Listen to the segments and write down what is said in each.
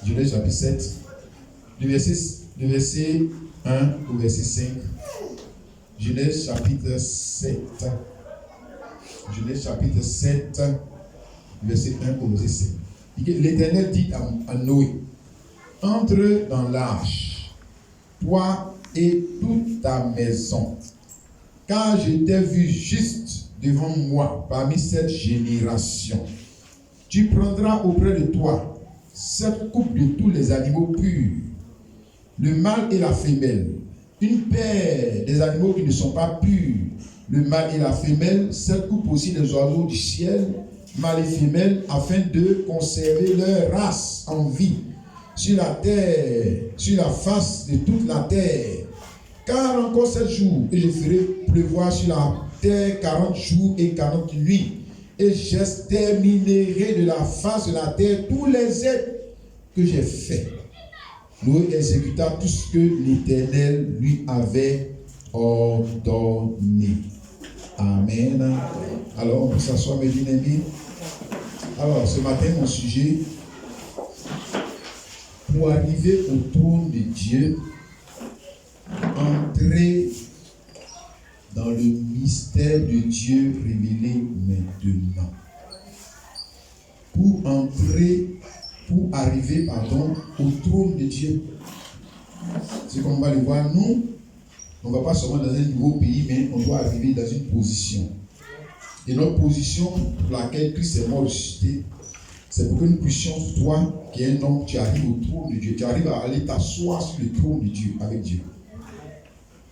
Genèse chapitre 7, du verset 1 au verset 5. Genèse chapitre 7. Genèse chapitre 7, verset 1 au verset 5. L'Éternel dit à Noé, entre dans l'arche, toi et toute ta maison, car je t'ai vu juste devant moi parmi cette génération. Tu prendras auprès de toi 7 couples de tous les animaux purs, le mâle et la femelle, une paire des animaux qui ne sont pas purs, le mâle et la femelle, 7 couples aussi des oiseaux du ciel, mâle et femelle, afin de conserver leur race en vie sur la terre, sur la face de toute la terre. Car encore 7 jours, et je ferai pleuvoir sur la terre 40 jours et 40 nuits, et j'exterminerai de la face de la terre tous les êtres que j'ai faits. Noé exécuta tout ce que l'Éternel lui avait ordonné. Amen. Alors, on peut s'asseoir, mes bien-aimés. Alors, ce matin, mon sujet, pour arriver au trône de Dieu, entrer dans le mystère de Dieu révélé maintenant. Pour arriver au trône de Dieu. C'est comme on va le voir, nous, on ne va pas seulement dans un nouveau pays, mais on doit arriver dans une position. Et notre position pour laquelle Christ est mort ressuscité, c'est pour que nous puissions, toi, qui es un homme, tu arrives au trône de Dieu. Tu arrives à aller t'asseoir sur le trône de Dieu, avec Dieu.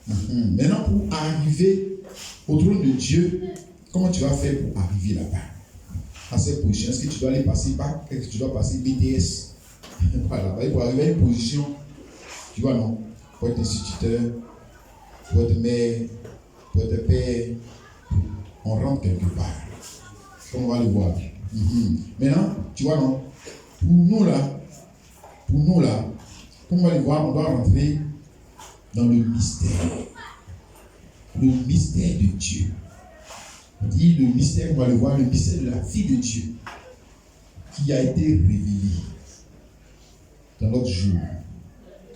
Maintenant, pour arriver au trône de Dieu, comment tu vas faire pour arriver là-bas? À cette position, est-ce que tu dois aller passer bac? Est-ce que tu dois passer BTS? Voilà, pour arriver à une position, tu vois, non? Pour être instituteur, pour être mère, pour être père, on rentre quelque part. Comme on va le voir. Maintenant, tu vois, non? Pour nous là, comme on va le voir, on doit rentrer dans le mystère. Le mystère de Dieu. On dit le mystère, on va le voir, le mystère de la vie de Dieu qui a été révélé dans notre jour.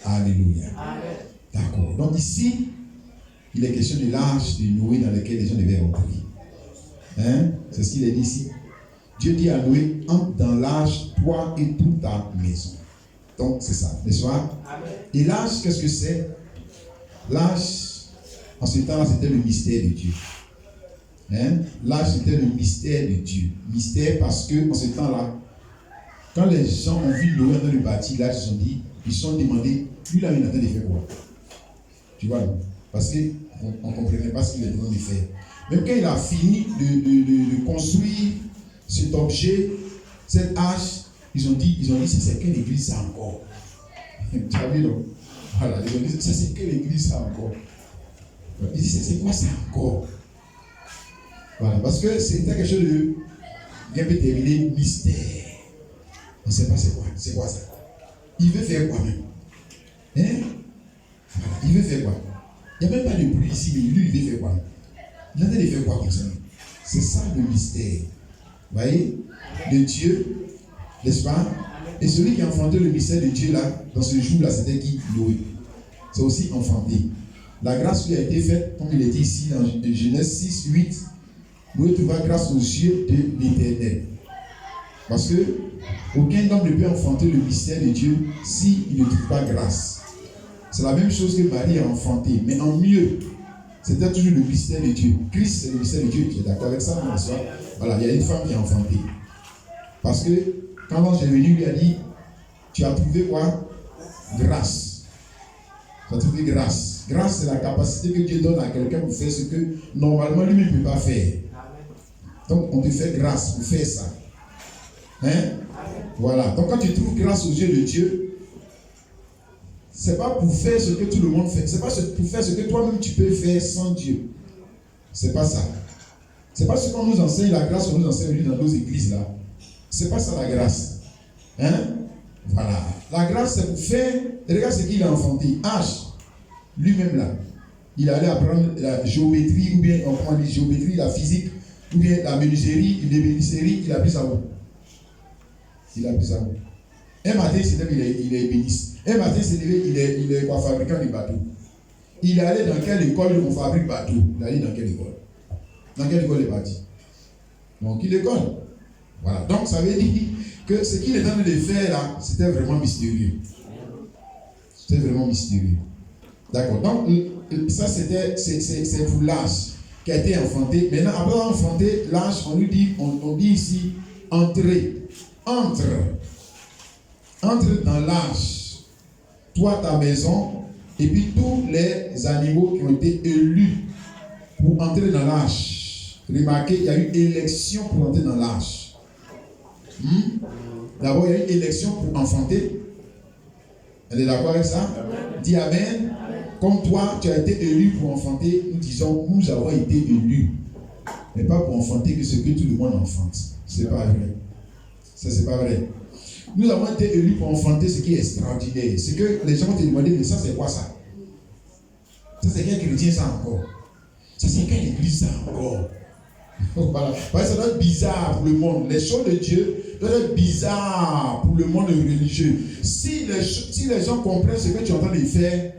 Alléluia. Amen. D'accord. Donc ici, il est question de l'arche de Noé dans laquelle les gens devaient rentrer. C'est ce qu'il est dit ici. Dieu dit à Noé, entre dans l'arche, toi et toute ta maison. Donc c'est ça, n'est-ce pas? Amen. Et l'arche, qu'est-ce que c'est? L'arche, en ce temps-là, c'était le mystère de Dieu. L'arche, c'était le mystère de Dieu. Mystère parce que, en ce temps-là, quand les gens ont vu Noé dans le bâti, là, ils se sont demandé, lui là, il est en train de faire quoi? Tu vois, parce qu'on ne comprenait pas ce qu'il est en train de faire. Même quand il a fini de construire cet objet, cette arche, ils ont dit, c'est quelle église ça encore? Tu as vu, non? Voilà, ils ont dit, c'est quelle église ça encore? Ils disent, c'est quoi ça encore? Voilà, parce que c'était quelque chose de bien déterminé, mystère. On ne sait pas c'est quoi ça. Il veut faire quoi même? Voilà, il veut faire quoi? Il n'y a même pas de pluie ici, mais lui, il veut faire quoi? Il a dit de faire quoi comme ça? C'est ça le mystère. Vous voyez? De Dieu, n'est-ce pas? Et celui qui a enfanté le mystère de Dieu là, dans ce jour-là, c'était qui? Noé. C'est aussi enfanté. La grâce lui a été faite, comme il est dit ici dans Genèse 6, 8. Noé trouva grâce aux yeux de l'Éternel. Parce que aucun homme ne peut enfanter le mystère de Dieu s'il ne trouve pas grâce. C'est la même chose que Marie a enfanté, mais en mieux. C'était toujours le mystère de Dieu. Christ, c'est le mystère de Dieu. Tu es d'accord avec ça, mon soeur? Voilà, il y a une femme qui a enfanté. Parce que quand l'ange est venu, il lui a dit, tu as trouvé quoi? Grâce. Tu as trouvé grâce. Grâce, c'est la capacité que Dieu donne à quelqu'un pour faire ce que normalement lui ne peut pas faire. Donc, on te fait grâce pour faire ça. Voilà. Donc, quand tu trouves grâce aux yeux de Dieu, c'est pas pour faire ce que tout le monde fait. C'est pas pour faire ce que toi-même tu peux faire sans Dieu. C'est pas ça. C'est pas ce qu'on nous enseigne, la grâce qu'on nous enseigne dans nos églises là. C'est pas ça la grâce. Voilà. La grâce, c'est pour faire. Regarde ce qu'il a enfanté. H. Lui-même là. Il allait apprendre la géométrie, ou bien, comment on dit, géométrie, la physique, ou bien la menuiserie, il a pris ça où? Il a pris ça où? Un matin, il est ébéniste. Un matin, il s'est levé, il est fabricant de bateaux. Il est allé dans quelle école on fabrique bateaux? Il est allé dans quelle école? Dans quelle école il est parti? Donc, il école. Voilà. Donc, ça veut dire que ce qu'il est en train de faire là, c'était vraiment mystérieux. C'était vraiment mystérieux. D'accord. Donc, ça, c'est pour l'âge qui a été enfanté. Maintenant, après avoir enfanté l'âge, on dit ici, entrer. Entre dans l'âge. Toi, ta maison, et puis tous les animaux qui ont été élus pour entrer dans l'âge. Remarquez, il y a eu élection pour entrer dans l'âge. D'abord, il y a eu élection pour enfanter. Elle est d'accord avec ça? Dis Amen. Comme toi, tu as été élu pour enfanter, nous disons, nous avons été élus. Mais pas pour enfanter que ce que tout le monde enfante. C'est pas vrai. Ça, c'est pas vrai. Nous avons été élus pour enfanter ce qui est extraordinaire. C'est que les gens vont te demander, mais ça, c'est quoi ça? Ça, c'est quel chrétien ça encore? Ça, c'est quelle église ça encore? Voilà. Parce que ça doit être bizarre pour le monde. Les choses de Dieu doivent être bizarres pour le monde religieux. Si les gens comprennent ce que tu es en train de faire,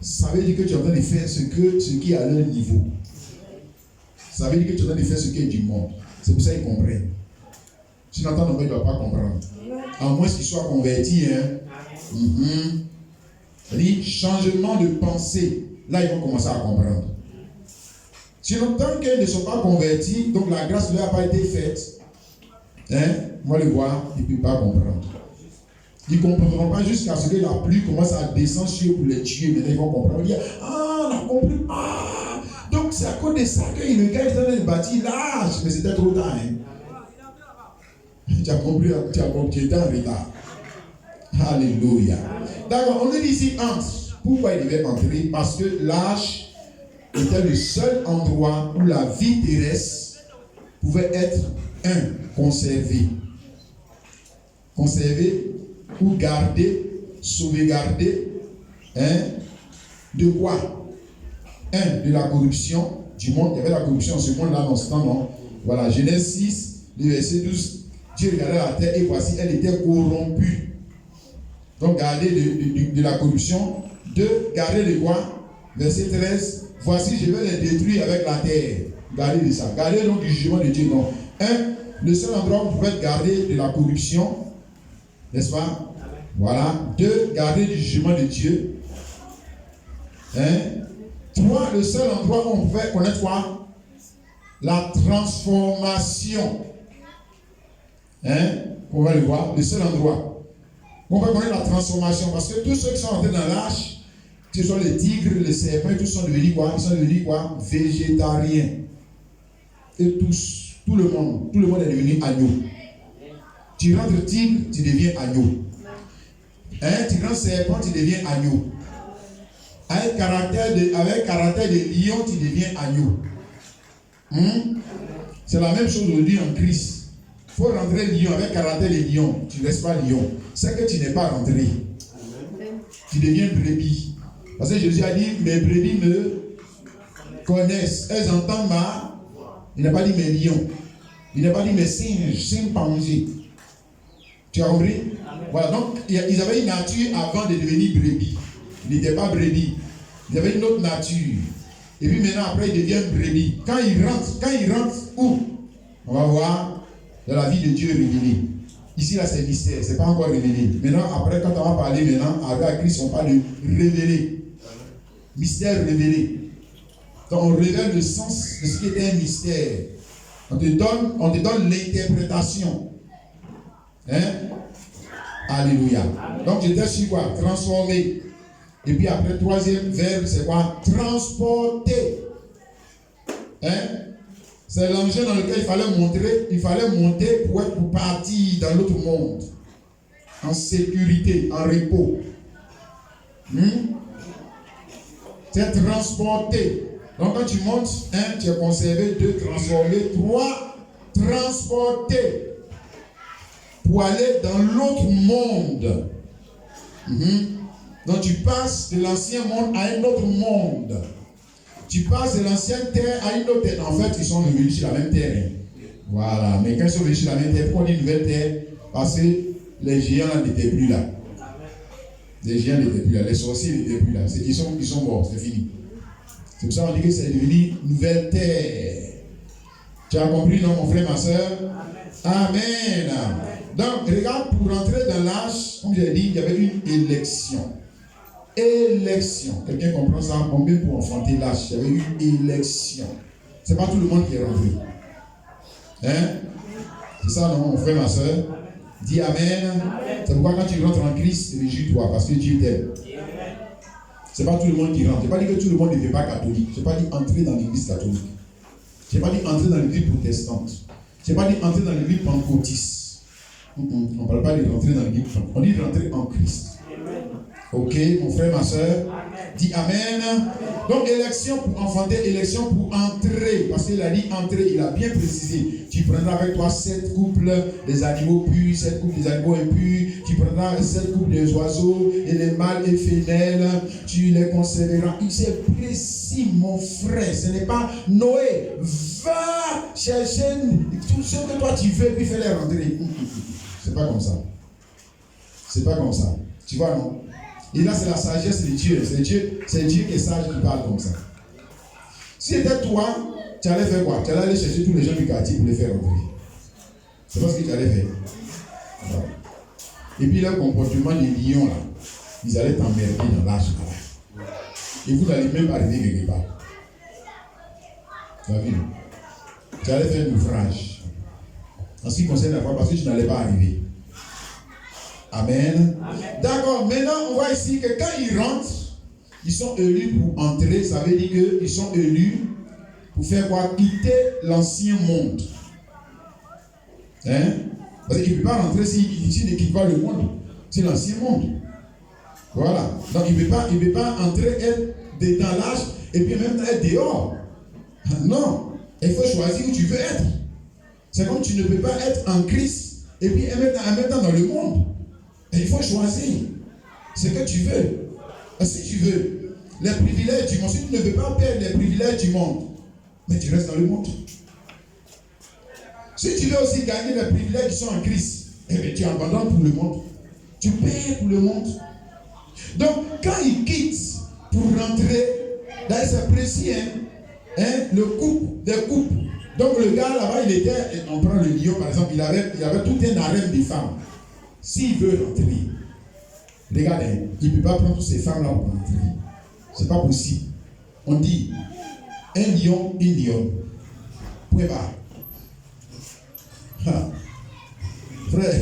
ça veut dire que tu es en train de faire ce qui est à leur niveau. Ça veut dire que tu es en train de faire ce qui est du monde. C'est pour ça qu'ils comprennent. Si l'entend, il ne doit pas comprendre. À moins qu'ils soient convertis. C'est-à-dire, changement de pensée. Là, ils vont commencer à comprendre. Sinon, tant qu'ils ne sont pas convertis, donc la grâce ne leur a pas été faite, on va le voir, ils ne peuvent pas comprendre. Ils ne comprendront pas jusqu'à ce que la pluie commence à descendre sur eux pour les tuer. Maintenant, ils vont comprendre. Ils vont dire, ah, on a compris. Ah, donc c'est à cause de ça que le gars est en train de bâtir l'âge. Mais c'était trop tard. Tu as compris, tu étais en retard. Alléluia. D'accord, on dit ici entre. Pourquoi il devait entrer? Parce que l'âge était le seul endroit où la vie terrestre pouvait être conservée. Conservée ou gardée, sauvegardée. De quoi? De la corruption du monde. Il y avait la corruption en ce monde-là, dans ce temps, non? Voilà, Genèse 6, le verset 12. Dieu regardait la terre et voici, elle était corrompue. Donc, garder de la corruption. 2, garder de quoi? Verset 13. Voici, je vais les détruire avec la terre. Gardez de ça. Gardez donc du jugement de Dieu. Donc, le seul endroit où vous pouvez garder de la corruption, n'est-ce pas? Voilà. 2, garder du jugement de Dieu. 3, le seul endroit où on pouvait connaître quoi? La transformation. On va le voir. Le seul endroit. On va connaître la transformation. Parce que tous ceux qui sont entrés dans l'âge, que ce soit les tigres, les serpents, tous sont devenus quoi? Ils sont devenus quoi? Végétariens. Et tout le monde est devenu agneau. Tu rentres tigre, tu deviens agneau. Tu rentres serpent, tu deviens agneau. Avec caractère de lion, tu deviens agneau. C'est la même chose aujourd'hui en Christ. Il faut rentrer lion avec caractère de lion. Tu ne restes pas lion. C'est que tu n'es pas rentré. Tu deviens brebis. Parce que Jésus a dit, mes brebis me connaissent. Elles entendent ma... Il n'a pas dit mes lions. Il n'a pas dit mes singes, chimpanzés. Tu as compris? Voilà, donc ils avaient une nature avant de devenir brebis. Ils n'étaient pas brebis. Ils avaient une autre nature. Et puis maintenant, après, ils deviennent brebis. Quand ils rentrent où? On va voir dans la vie de Dieu révélée. Ici, là, c'est mystère. Ce n'est pas encore révélé. Maintenant, après, quand on va parler maintenant, avec Christ, on parle de révélé. Mystère révélé. Donc, on révèle le sens de ce qui est un mystère. On te donne l'interprétation. Alléluia. Donc, j'étais sur quoi? Transformé. Et puis après, troisième verbe, c'est quoi? Transporter. C'est l'engin dans lequel il fallait monter pour partir dans l'autre monde. En sécurité, en repos. C'est transporter. Donc quand tu montes, tu es conservé. 2, transformé. 3, transporter. Pour aller dans l'autre monde. Donc tu passes de l'ancien monde à un autre monde. Tu passes de l'ancienne terre à une autre terre. En fait, ils sont revenus sur la même terre. Voilà. Mais quand ils sont revenus sur la même terre, pourquoi on dit nouvelle terre? Parce que les géants n'étaient plus là. Les géants n'étaient plus là. Les sorciers n'étaient plus là. Ils sont morts, c'est fini. C'est pour ça qu'on dit que c'est devenu nouvelle terre. Tu as compris, non, mon frère, ma soeur? Amen. Donc, regarde, pour rentrer dans l'âge, comme j'ai dit, il y avait une élection. Élection. Quelqu'un comprend ça? Combien pour enfanter l'âge? Il y avait une élection. C'est pas tout le monde qui est rentré. Hein? C'est ça, non, mon frère, ma soeur? Dis Amen. C'est pourquoi quand tu rentres en Christ, réjouis-toi, parce que Dieu t'aime. C'est pas tout le monde qui rentre. Je n'ai pas dit que tout le monde n'était pas catholique. Je n'ai pas dit entrer dans l'église catholique. Je n'ai pas dit entrer dans l'église protestante. Je n'ai pas dit entrer dans l'église pentecôtiste. On ne parle pas de rentrer dans l'église pentecôtiste. On dit de rentrer en Christ. Ok, mon frère, ma soeur, dis Amen. Donc, élection pour enfanter, élection pour entrer. Parce qu'il a dit entrer, il a bien précisé. Tu prendras avec toi 7 couples des animaux purs, 7 couples des animaux impurs. Tu prendras 7 couples des oiseaux, et les mâles et femelles. Tu les conserveras. C'est précis, mon frère. Ce n'est pas Noé. Va chercher tout ce que toi tu veux, puis fais-les rentrer. C'est pas comme ça. C'est pas comme ça. Tu vois, non? Et là, c'est la sagesse de Dieu. C'est Dieu qui est sage qui parle comme ça. Si c'était toi, tu allais faire quoi? Tu allais aller chercher tous les gens du quartier pour les faire rentrer. C'est pas ce que tu allais faire. Voilà. Et puis, le comportement des lions, là, ils allaient t'emmerder dans l'âge. Et vous n'allez même pas arriver quelque part. Tu as vu? Tu allais faire un ouvrage. En ce qui concerne la foi, parce que tu n'allais pas arriver. Amen. D'accord. Maintenant, on voit ici que quand ils rentrent, ils sont élus pour entrer. Ça veut dire qu'ils sont élus pour faire quoi? Quitter l'ancien monde. Hein? Parce qu'il ne peut pas rentrer s'il ne quitte pas le monde. C'est l'ancien monde. Voilà. Donc, il ne peut pas entrer, être dans l'âge et puis même être dehors. Non. Il faut choisir où tu veux être. C'est comme tu ne peux pas être en Christ et puis en même temps dans le monde. Et il faut choisir ce que tu veux. Et si tu veux les privilèges du monde, si tu ne veux pas perdre les privilèges du monde, mais tu restes dans le monde. Si tu veux aussi gagner les privilèges qui sont en Christ, eh bien tu abandonnes pour le monde. Tu payes pour le monde. Donc, quand ils quittent pour rentrer, là c'est précis, le couple, des couples. Donc le gars là-bas, il était, on prend le lion par exemple, il avait tout un harem de femmes. S'il veut rentrer, regardez, il ne peut pas prendre toutes ces femmes-là pour rentrer. Ce n'est pas possible. On dit, un lion, une lionne. Point barre. Frère,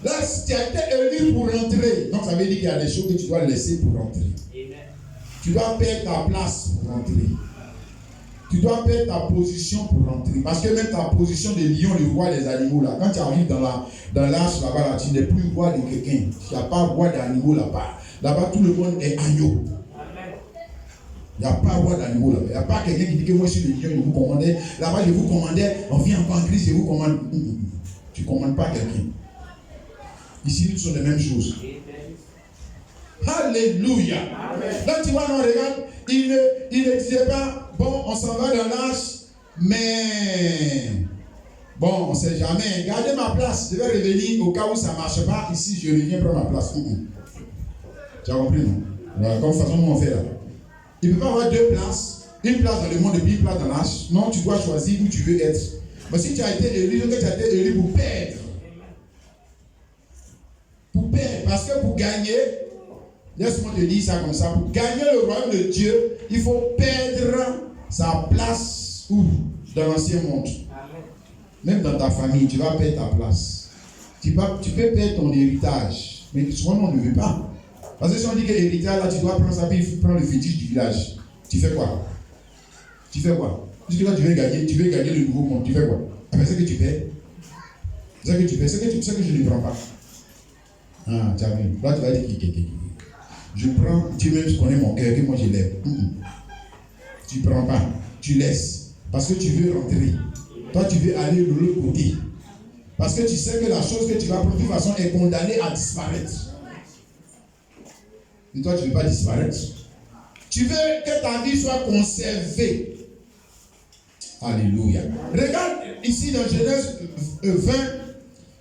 là, tu as été élu pour rentrer. Donc ça veut dire qu'il y a des choses que tu dois laisser pour rentrer. Tu dois perdre ta place pour rentrer. Tu dois perdre ta position pour rentrer. Parce que même ta position de lion, le roi des animaux, là, quand tu arrives dans l'arche là-bas, là, tu n'es plus roi de quelqu'un. Tu n'as pas roi d'animaux là-bas. Là-bas, tout le monde est agneau. Il n'y a pas roi d'animaux là-bas. Il n'y a pas quelqu'un qui dit que moi je suis le lion, je vous commandais. Là-bas, je vous commandais, on vient encore en Christ, je vous commande. Tu ne commandes pas quelqu'un. Ici, nous sommes les mêmes choses. Alléluia. Là, tu vois, non, regarde, il ne disait pas, bon, on s'en va dans l'âge, mais bon, on ne sait jamais. Gardez ma place, je vais revenir au cas où ça ne marche pas. Ici, je reviens prendre ma place. Tu as compris, non? Voilà, comme façon dont on fait là. Il ne peut pas avoir 2 places, une place dans le monde et puis une place dans l'âge. Non, tu dois choisir où tu veux être. Mais si tu as été élu, donc tu as été élu pour perdre. Pour perdre, parce que pour gagner, laisse-moi te dire ça comme ça, pour gagner le royaume de Dieu, il faut perdre sa place où? Dans l'ancien monde. Même dans ta famille, tu vas perdre ta place. Tu peux perdre ton héritage, mais souvent on ne veut pas. Parce que si on dit que l'héritage, là, tu dois prendre ça, puis il faut prendre le fétiche du village. Tu fais quoi? Tu fais quoi? Puisque là, tu veux gagner le nouveau monde, tu fais quoi? C'est ce que tu fais. C'est ce que tu fais, c'est que je ne prends pas. Ah, tu as vu. Là, tu vas dire je prends, Dieu même connaît mon cœur, que moi je lève. Tu ne prends pas, tu laisses. Parce que tu veux rentrer. Toi, tu veux aller de l'autre côté. Parce que tu sais que la chose que tu vas prendre de toute façon est condamnée à disparaître. Et toi, tu ne veux pas disparaître. Tu veux que ta vie soit conservée. Alléluia. Regarde ici dans Genèse 20,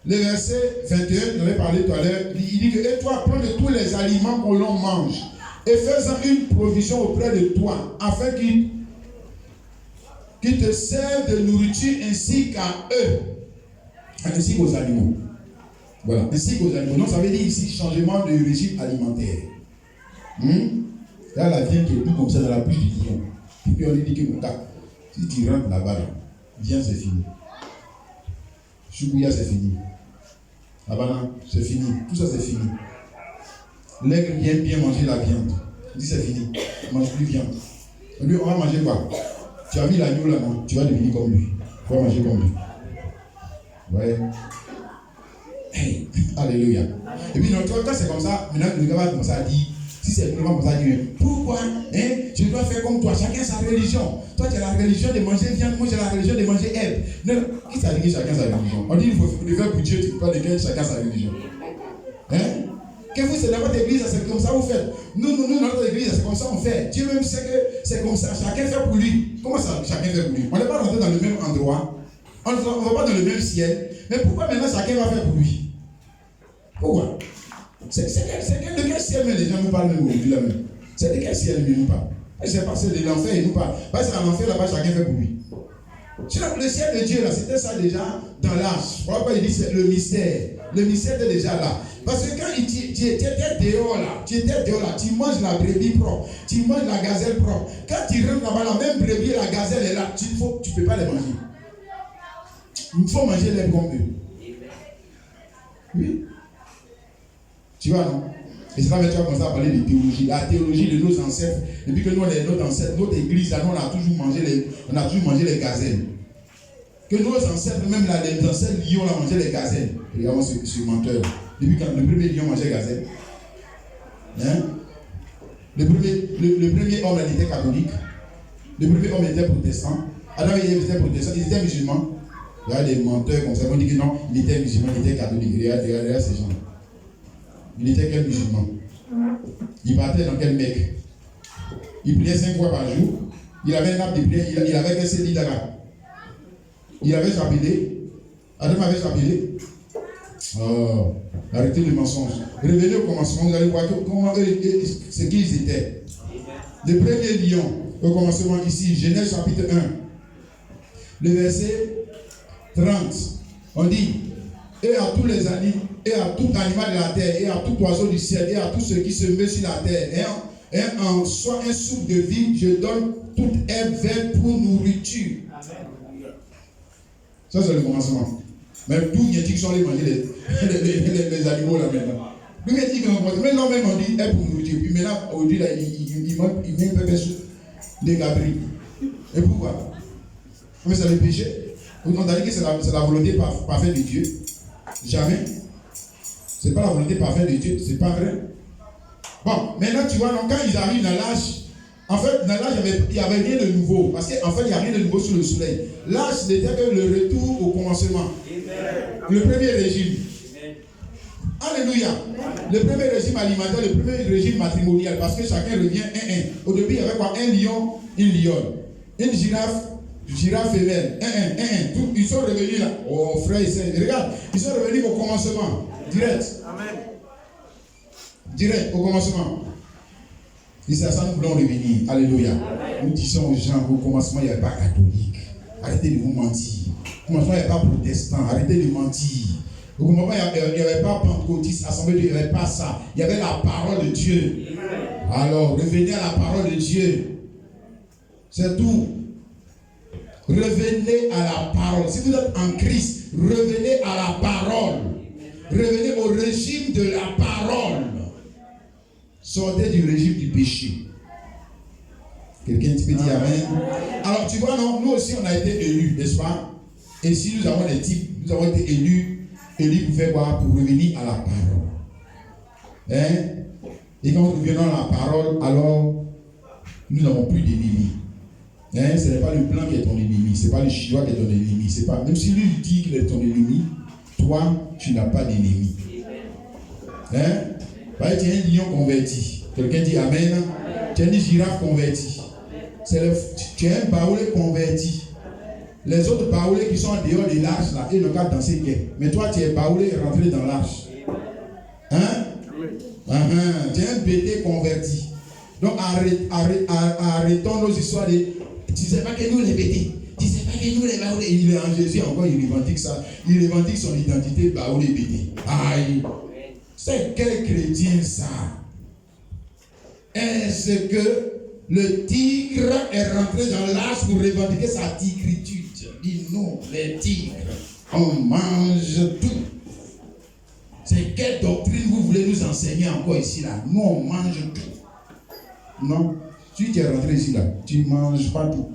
Le verset 21, j'en ai parlé tout à l'heure, il dit que et toi, prends de tous les aliments que l'on mange et fais-en une provision auprès de toi, afin qu'ils te servent de nourriture ainsi qu'à eux, ainsi qu'aux animaux. Voilà, ainsi qu'aux animaux. Donc ça veut dire ici changement de régime alimentaire. Là, la viande qui est plus comme ça dans la bouche du lion. Et puis on lui dit que mon gars, si tu rentres là-bas, viens, c'est fini. Choubouya, c'est fini. Abana, c'est fini. Tout ça, c'est fini. L'aigle vient bien manger la viande. Il dit c'est fini. On ne mange plus viande. Lui, on va manger quoi? Tu as vu l'agneau là, non? Tu vas devenir comme lui. Tu vas manger comme lui. Ouais. Hey, alléluia. Et puis, quand c'est comme ça, maintenant le gars va commencer à dire, si c'est vraiment comme ça, dire, pourquoi je dois faire comme toi? Chacun sa religion. Toi, tu as la religion de manger viande, moi j'ai la religion de manger herbe. Non, qui t'a dit que chacun sa religion? On dit qu'il faut le faire pour Dieu, tu ne peux pas dire que chacun sa religion. Que vous, c'est dans votre église, c'est comme ça vous faites. Nous, dans notre église, c'est comme ça on fait. Dieu même sait que c'est comme ça. Chacun fait pour lui. Comment ça, chacun fait pour lui? On n'est pas rentré dans le même endroit. On ne va pas dans le même ciel. Mais pourquoi maintenant chacun va faire pour lui? Pourquoi? C'est de quel ciel mais les gens nous parlent même aujourd'hui là même? C'est de quel ciel ils nous parlent? Je ne sais pas, c'est de l'enfer ils nous parlent. Parce qu'à l'enfer là-bas, chacun fait pour lui. Sinon, le ciel de Dieu là, c'était ça déjà dans l'âge. Pourquoi il dit c'est le mystère? Le mystère était déjà là. Parce que quand tu étais dehors là, tu manges la brebis propre, tu manges la gazelle propre. Quand tu rentres là-bas, la même brebis et la gazelle est là, tu ne peux pas les manger. Il faut manger les comme eux. Oui. Tu vois, non? Et c'est là que tu vas commencer à parler de théologie. La théologie de nos ancêtres. Depuis que nous, notre ancêtre, notre église, là, nous, on a toujours mangé les gazelles. Que nos ancêtres, même là, les ancêtres lions, on a mangé les gazelles. Regardons ce menteur. Depuis quand le premier lion mangeait gazelle. Le premier homme, il était catholique. Le premier homme était protestant. Alors, il était protestant, il était musulman. Il y a des menteurs comme ça. On dit que non, il était musulman, il était catholique. Regarde ces gens. Il était quel musulman? Il partait dans quel mec? Il priait 5 fois par jour. Il avait une nappe de prière. Il avait qu'un CDI là-bas. Il avait chapelé. Adam avait chapelé. Oh, arrêtez le mensonge. Revenez au commencement, vous allez voir comment ce qu'ils étaient. Le premier lion, au commencement ici, Genèse chapitre 1, le verset 30, on dit, et à tous les animaux, et à tout animal de la terre, et à tout oiseau du ciel, et à tout ce qui se meut sur la terre, et en soit un souffle de vie, je donne toute herbe verte pour nourriture. Amen. Ça, c'est le commencement. Même tout il dit qu'ils sont allés manger les animaux là maintenant. Lui il dit que mais non même on dit herbe pour nourriture. Puis maintenant, aujourd'hui là, il met un peu de gabri. Et pourquoi? Mais c'est le péché. On a dit que c'est la volonté parfaite de Dieu. Jamais. Ce n'est pas la volonté parfaite de Dieu, c'est pas vrai. Bon, maintenant tu vois, donc, quand ils arrivent dans l'âge, en fait, dans l'âge, il n'y avait rien de nouveau. Parce qu'en fait, il n'y a rien de nouveau sur le soleil. L'âge n'était que le retour au commencement. Amen. Le premier régime. Amen. Alléluia. Amen. Le premier régime alimentaire, le premier régime matrimonial. Parce que chacun revient un. Au début, il y avait quoi? Un lion, une lionne. Une girafe femelle. Un. Tout, ils sont revenus là. Oh, frère et sœurs, regarde. Ils sont revenus au commencement. Direct. Amen. Direct, au commencement. Et c'est à ça que nous voulons revenir. Alléluia. Amen. Nous disons aux gens, au commencement, il n'y avait pas catholique. Arrêtez de vous mentir. Au commencement, il n'y avait pas protestant. Arrêtez de mentir. Au commencement, il n'y avait pas pentecôtiste, assemblée de Dieu. Il n'y avait pas ça. Il y avait la parole de Dieu. Amen. Alors, revenez à la parole de Dieu. C'est tout. Revenez à la parole. Si vous êtes en Christ, revenez à la parole. Revenez au régime de la parole. Sortez du régime du péché. Quelqu'un peut dire amen. Alors tu vois, non, nous aussi on a été élus, n'est-ce pas? Et si nous avons des types, nous avons été élus pour faire quoi? Pour revenir à la parole. Et quand nous revenons à la parole, alors nous n'avons plus d'ennemis. Ce n'est pas le blanc qui est ton ennemi, ce n'est pas le chinois qui est ton ennemi. C'est pas, même si lui dit qu'il est ton ennemi, toi, tu n'as pas d'ennemi. Tu es un lion converti. Quelqu'un dit amen. Tu es une girafe convertie. Tu es un baoulé converti. Les autres baoulés qui sont en dehors de l'arche, là, ils n'ont qu'à danser gay. Mais toi, tu es baoulé et rentré dans l'arche. Hein? Tu es un bébé converti. Donc, arrêtons nos histoires de. Tu ne sais pas que nous, les bébés. Tu ne sais pas que nous, les baoulés. Il est en Jésus, encore, il revendique ça. Il revendique son identité baoulé bébé. Aïe. C'est quel chrétien ça? Est-ce que le tigre est rentré dans l'arche pour revendiquer sa tigritude? Dit non, les tigres, on mange tout. C'est quelle doctrine vous voulez nous enseigner encore ici là? Nous on mange tout. Non, si tu es rentré ici là, tu ne manges pas tout.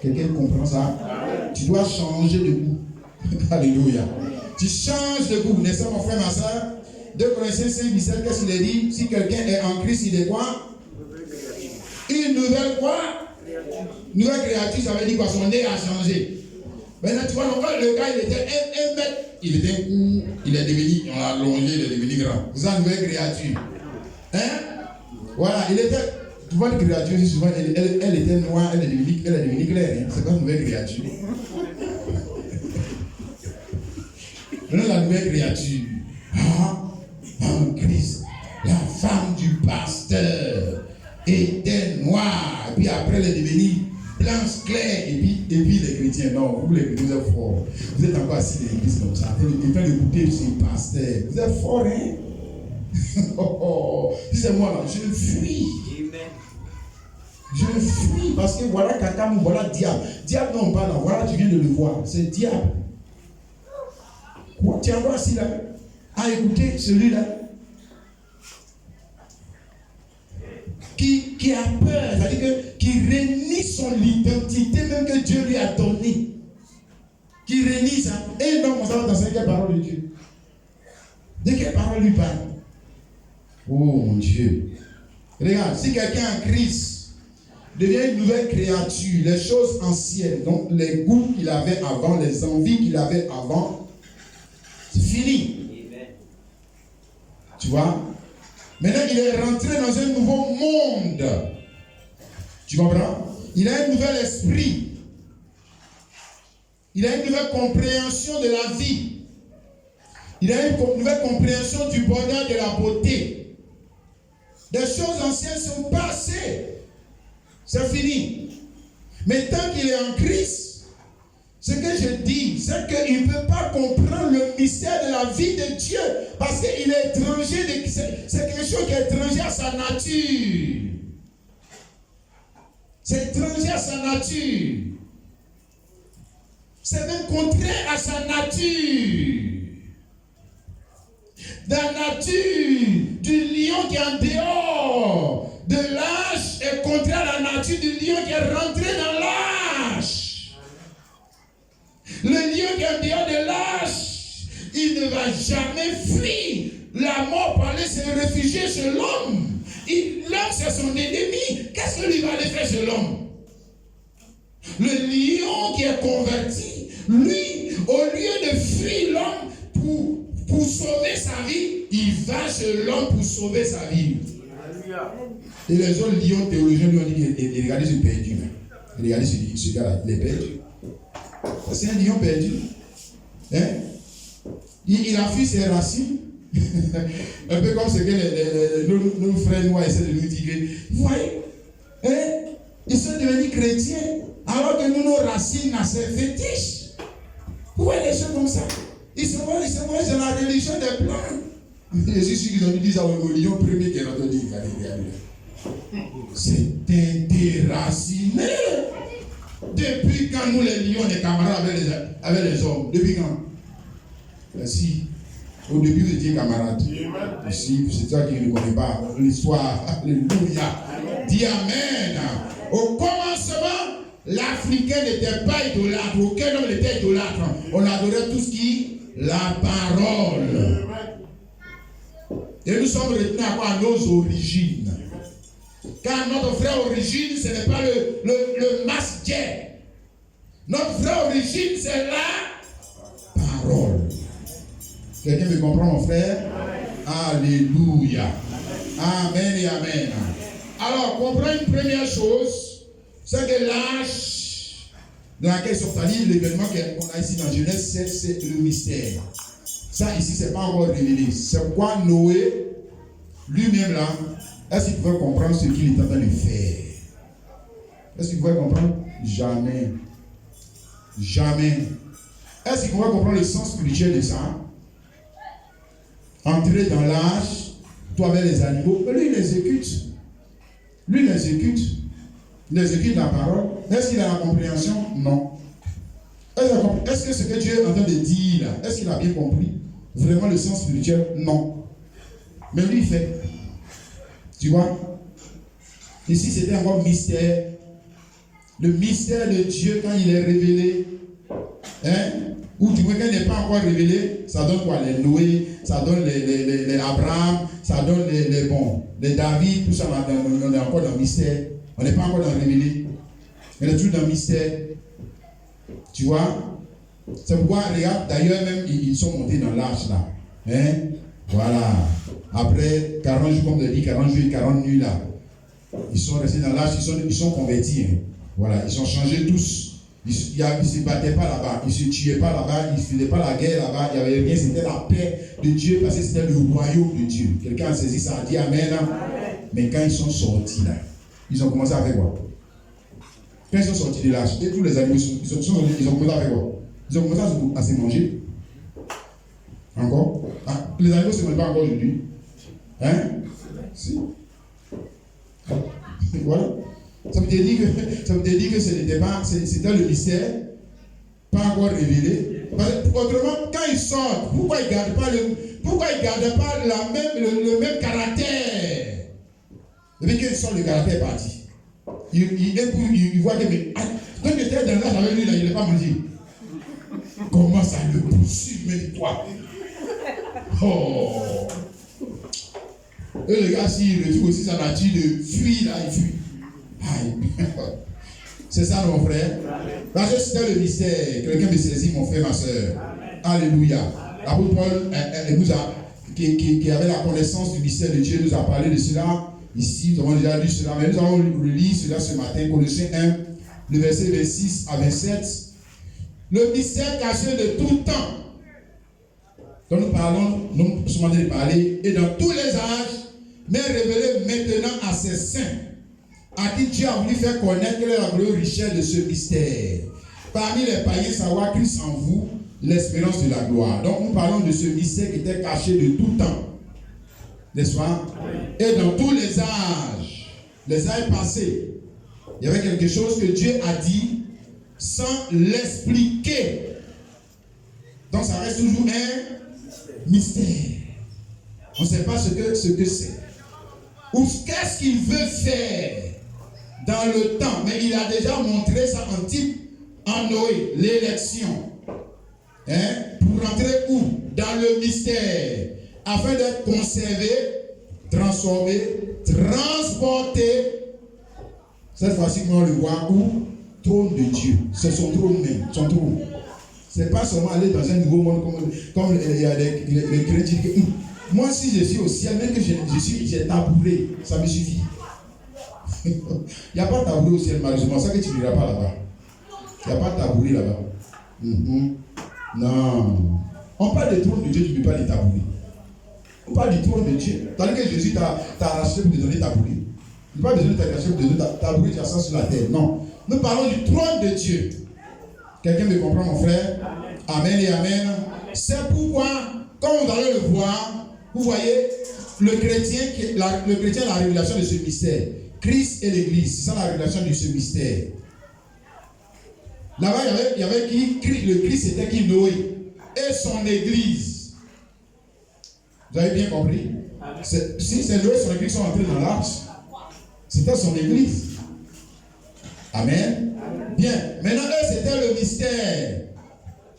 Quelqu'un comprend ça? Tu dois changer de goût. Alléluia. Tu changes de goût, n'est-ce pas mon frère, ma soeur? 2 Corinthiens 5, 17, qu'est-ce qu'il a dit? Si quelqu'un est en Christ, il est quoi? Une nouvelle quoi? Nouvelle créature, ça veut dire quoi? Son nez a changé. Maintenant, tu vois, le gars, il était 1 mètre. Il était court, il est devenu, on l'a allongé, il est devenu grand. C'est une nouvelle créature. Hein? Voilà, il était. Tu vois, une créature, souvent, elle était noire, elle est devenue claire. Hein? C'est pas une nouvelle créature. Maintenant, la nouvelle créature. En Christ, la femme du pasteur était noire, et puis après elle est devenue blanche claire, et puis les chrétiens, non, vous les chrétiens, vous êtes forts. Vous êtes encore assis dans l'église comme ça, en train d'écouter ce pasteur. Vous êtes forts, hein? Si c'est moi là, je fuis. Je fuis parce que voilà Kakam, voilà diable. Diable, non, pas là, voilà, tu viens de le voir, c'est diable. Quoi? Tu es encore assis là? À écouter celui-là qui a peur, c'est-à-dire qui renie son identité même que Dieu lui a donnée, qui renie ça. Et donc on va dans quelle parole de Dieu? De quelle parole lui parle? Oh mon Dieu. Regarde, si quelqu'un en Christ devient une nouvelle créature, les choses anciennes, donc les goûts qu'il avait avant, les envies qu'il avait avant, c'est fini. Tu vois? Maintenant, il est rentré dans un nouveau monde. Tu comprends? Il a un nouvel esprit. Il a une nouvelle compréhension de la vie. Il a une nouvelle compréhension du bonheur, de la beauté. Des choses anciennes sont passées. C'est fini. Mais tant qu'il est en Christ, ce que je dis, c'est qu'il ne peut pas comprendre le mystère de la vie de Dieu parce qu'il est étranger, c'est quelque chose qui est étranger à sa nature. C'est étranger à sa nature. C'est même contraire à sa nature. La nature du lion qui est en dehors de l'arche est contraire à la nature du lion qui est rentré dans l'arche. Le lion qui est en dehors de l'arche, il ne va jamais fuir la mort pour aller se réfugier chez l'homme. L'homme, c'est son ennemi. Qu'est-ce que lui va aller faire chez l'homme? Le lion qui est converti, lui, au lieu de fuir l'homme pour sauver sa vie, il va chez l'homme pour sauver sa vie. Et les autres lions théologiens lui ont dit, regardez ce perdu. Regardez ce gars-là, il est perdu. C'est un lion perdu. Hein? Il a fui ses racines. Un peu comme ce que nos frères noirs essaient de nous dire. Vous voyez? Hein? Ils sont devenus chrétiens alors que nous, nos racines, c'est fétiche. Vous voyez les choses comme ça? Ils se voient dans la religion des blancs. Je suis sûr qu'ils ont dit au lion premier qui est entendu. C'est déraciné. Depuis quand nous les lions, les camarades avec les hommes? Depuis quand? Si. Au début, vous étiez camarades. Si, c'est toi qui ne connais pas l'histoire. Alléluia. Dis Amen. Au commencement, l'Africain n'était pas idolâtre. Aucun homme n'était idolâtre. On adorait tout ce qui? La parole. Et nous sommes retenus à nos origines. Car notre vraie origine, ce n'est pas le masquet. Notre vraie origine, c'est la parole. Quelqu'un me comprend, mon frère? Alléluia. Amen et amen. Alors, comprends une première chose, c'est que l'arche dans laquelle ils sont allés, l'événement qu'on a ici dans Genèse 7, c'est le mystère. Ça ici, c'est pas encore révélé. C'est pourquoi Noé, lui-même là, est-ce qu'il pouvait comprendre ce qu'il était en train de faire? Est-ce qu'il pouvait comprendre? Jamais. Jamais. Est-ce qu'il pouvait comprendre le sens spirituel de ça? Entrer dans l'arche, toi avec les animaux, lui il l'exécute. Lui il l'exécute. Il exécute la parole. Est-ce qu'il a la compréhension? Non. Est-ce que ce que Dieu est en train de dire là, est-ce qu'il a bien compris vraiment le sens spirituel? Non. Mais lui il fait. Tu vois? Ici c'était encore mystère. Le mystère de Dieu quand il est révélé. Hein? Ou du moins quand il n'est pas encore révélé, ça donne quoi? Les Noé, ça donne les Abraham, ça donne les David, tout ça, on est encore dans le mystère. On n'est pas encore dans le révélé. On est toujours dans le mystère. Tu vois? C'est pourquoi, regarde, d'ailleurs même, ils sont montés dans l'arche là. Hein? Voilà. Après 40 jours, comme on dit, 40 jours et 40 nuits là. Ils sont restés dans l'arche, ils sont convertis. Hein? Voilà, ils ont changé tous. Ils ne se battaient pas là-bas, ils ne se tuaient pas là-bas, ils ne faisaient pas la guerre là-bas, il n'y avait rien, c'était la paix de Dieu parce que c'était le royaume de Dieu. Quelqu'un a saisi ça, a dit Amen. Mais quand ils sont sortis là, ils ont commencé à faire quoi? Quand ils sont sortis de l'arche, et tous les animaux, ils ont commencé à faire quoi? Ils ont commencé à se manger. Encore? Les animaux ne se mangent pas encore aujourd'hui. Hein? Si. Voilà. Ça veut dire que ce n'était pas, c'était le mystère, pas encore révélé. Parce que, autrement, quand ils sortent, pourquoi ils ne gardent pas le même caractère? Depuis qu'ils sortent, le caractère est parti. Il voit que, quand il était dans l'âge avec lui, là, il n'a pas mangé. Comment ça le poursuit, mais toi? Oh! Et le gars, s'il retrouve aussi sa nature de fuir, là, il fuit. C'est ça mon frère. Parce que c'était le mystère. Quelqu'un me saisit mon frère, ma soeur. Alléluia. L'apôtre Paul qui avait la connaissance du mystère de Dieu nous a parlé de cela ici. Nous avons déjà lu cela, mais nous allons lire cela ce matin. Colossiens 1, le verset 26 à 27. Le mystère caché de tout temps dont nous parlons, nous sommes en train de parler, et dans tous les âges, mais révélé maintenant à ses saints, à qui Dieu a voulu faire connaître la glorieuse richesse de ce mystère. Parmi les païens, savoir Christ en vous, l'espérance de la gloire. Donc nous parlons de ce mystère qui était caché de tout temps. N'est-ce pas? Et dans tous les âges passés, il y avait quelque chose que Dieu a dit sans l'expliquer. Donc ça reste toujours un mystère. On ne sait pas ce que c'est. Ou qu'est-ce qu'il veut faire dans le temps. Mais il a déjà montré ça en type en Noé, l'élection. Hein? Pour rentrer où? Dans le mystère. Afin d'être conservé, transformé, transporté. Cette fois-ci, on le voit où? Trône de Dieu. C'est son trône même. Son trône. C'est pas seulement aller dans un nouveau monde comme il y a les chrétiens. Moi, si je suis au ciel, même que j'ai tabouré, ça me suffit. Il n'y a pas de tabouret au ciel, malheureusement. Ça que tu ne verras pas là-bas. Il n'y a pas de tabouret là-bas. Non. On parle du trône de Dieu, tu ne peux pas les tabourer. On parle du trône de Dieu. Tandis que Jésus t'a arraché pour te donner tabouret. Il n'a pas besoin de t'arracher pour te donner tabouret, tu as ça sur la terre. Non. Nous parlons du trône de Dieu. Quelqu'un me comprend, mon frère? Amen et amen. C'est pourquoi, comme vous allez le voir, vous voyez, le chrétien a la révélation de ce mystère. Christ et l'Église, c'est ça la révélation de ce mystère. Là-bas, il y avait qui? Le Christ c'était qui? Noé. Et son Église. Vous avez bien compris? Si c'est Noé et son Église qui sont entrés dans l'arche, c'était son Église. Amen. Bien. Maintenant, eux, c'était le mystère.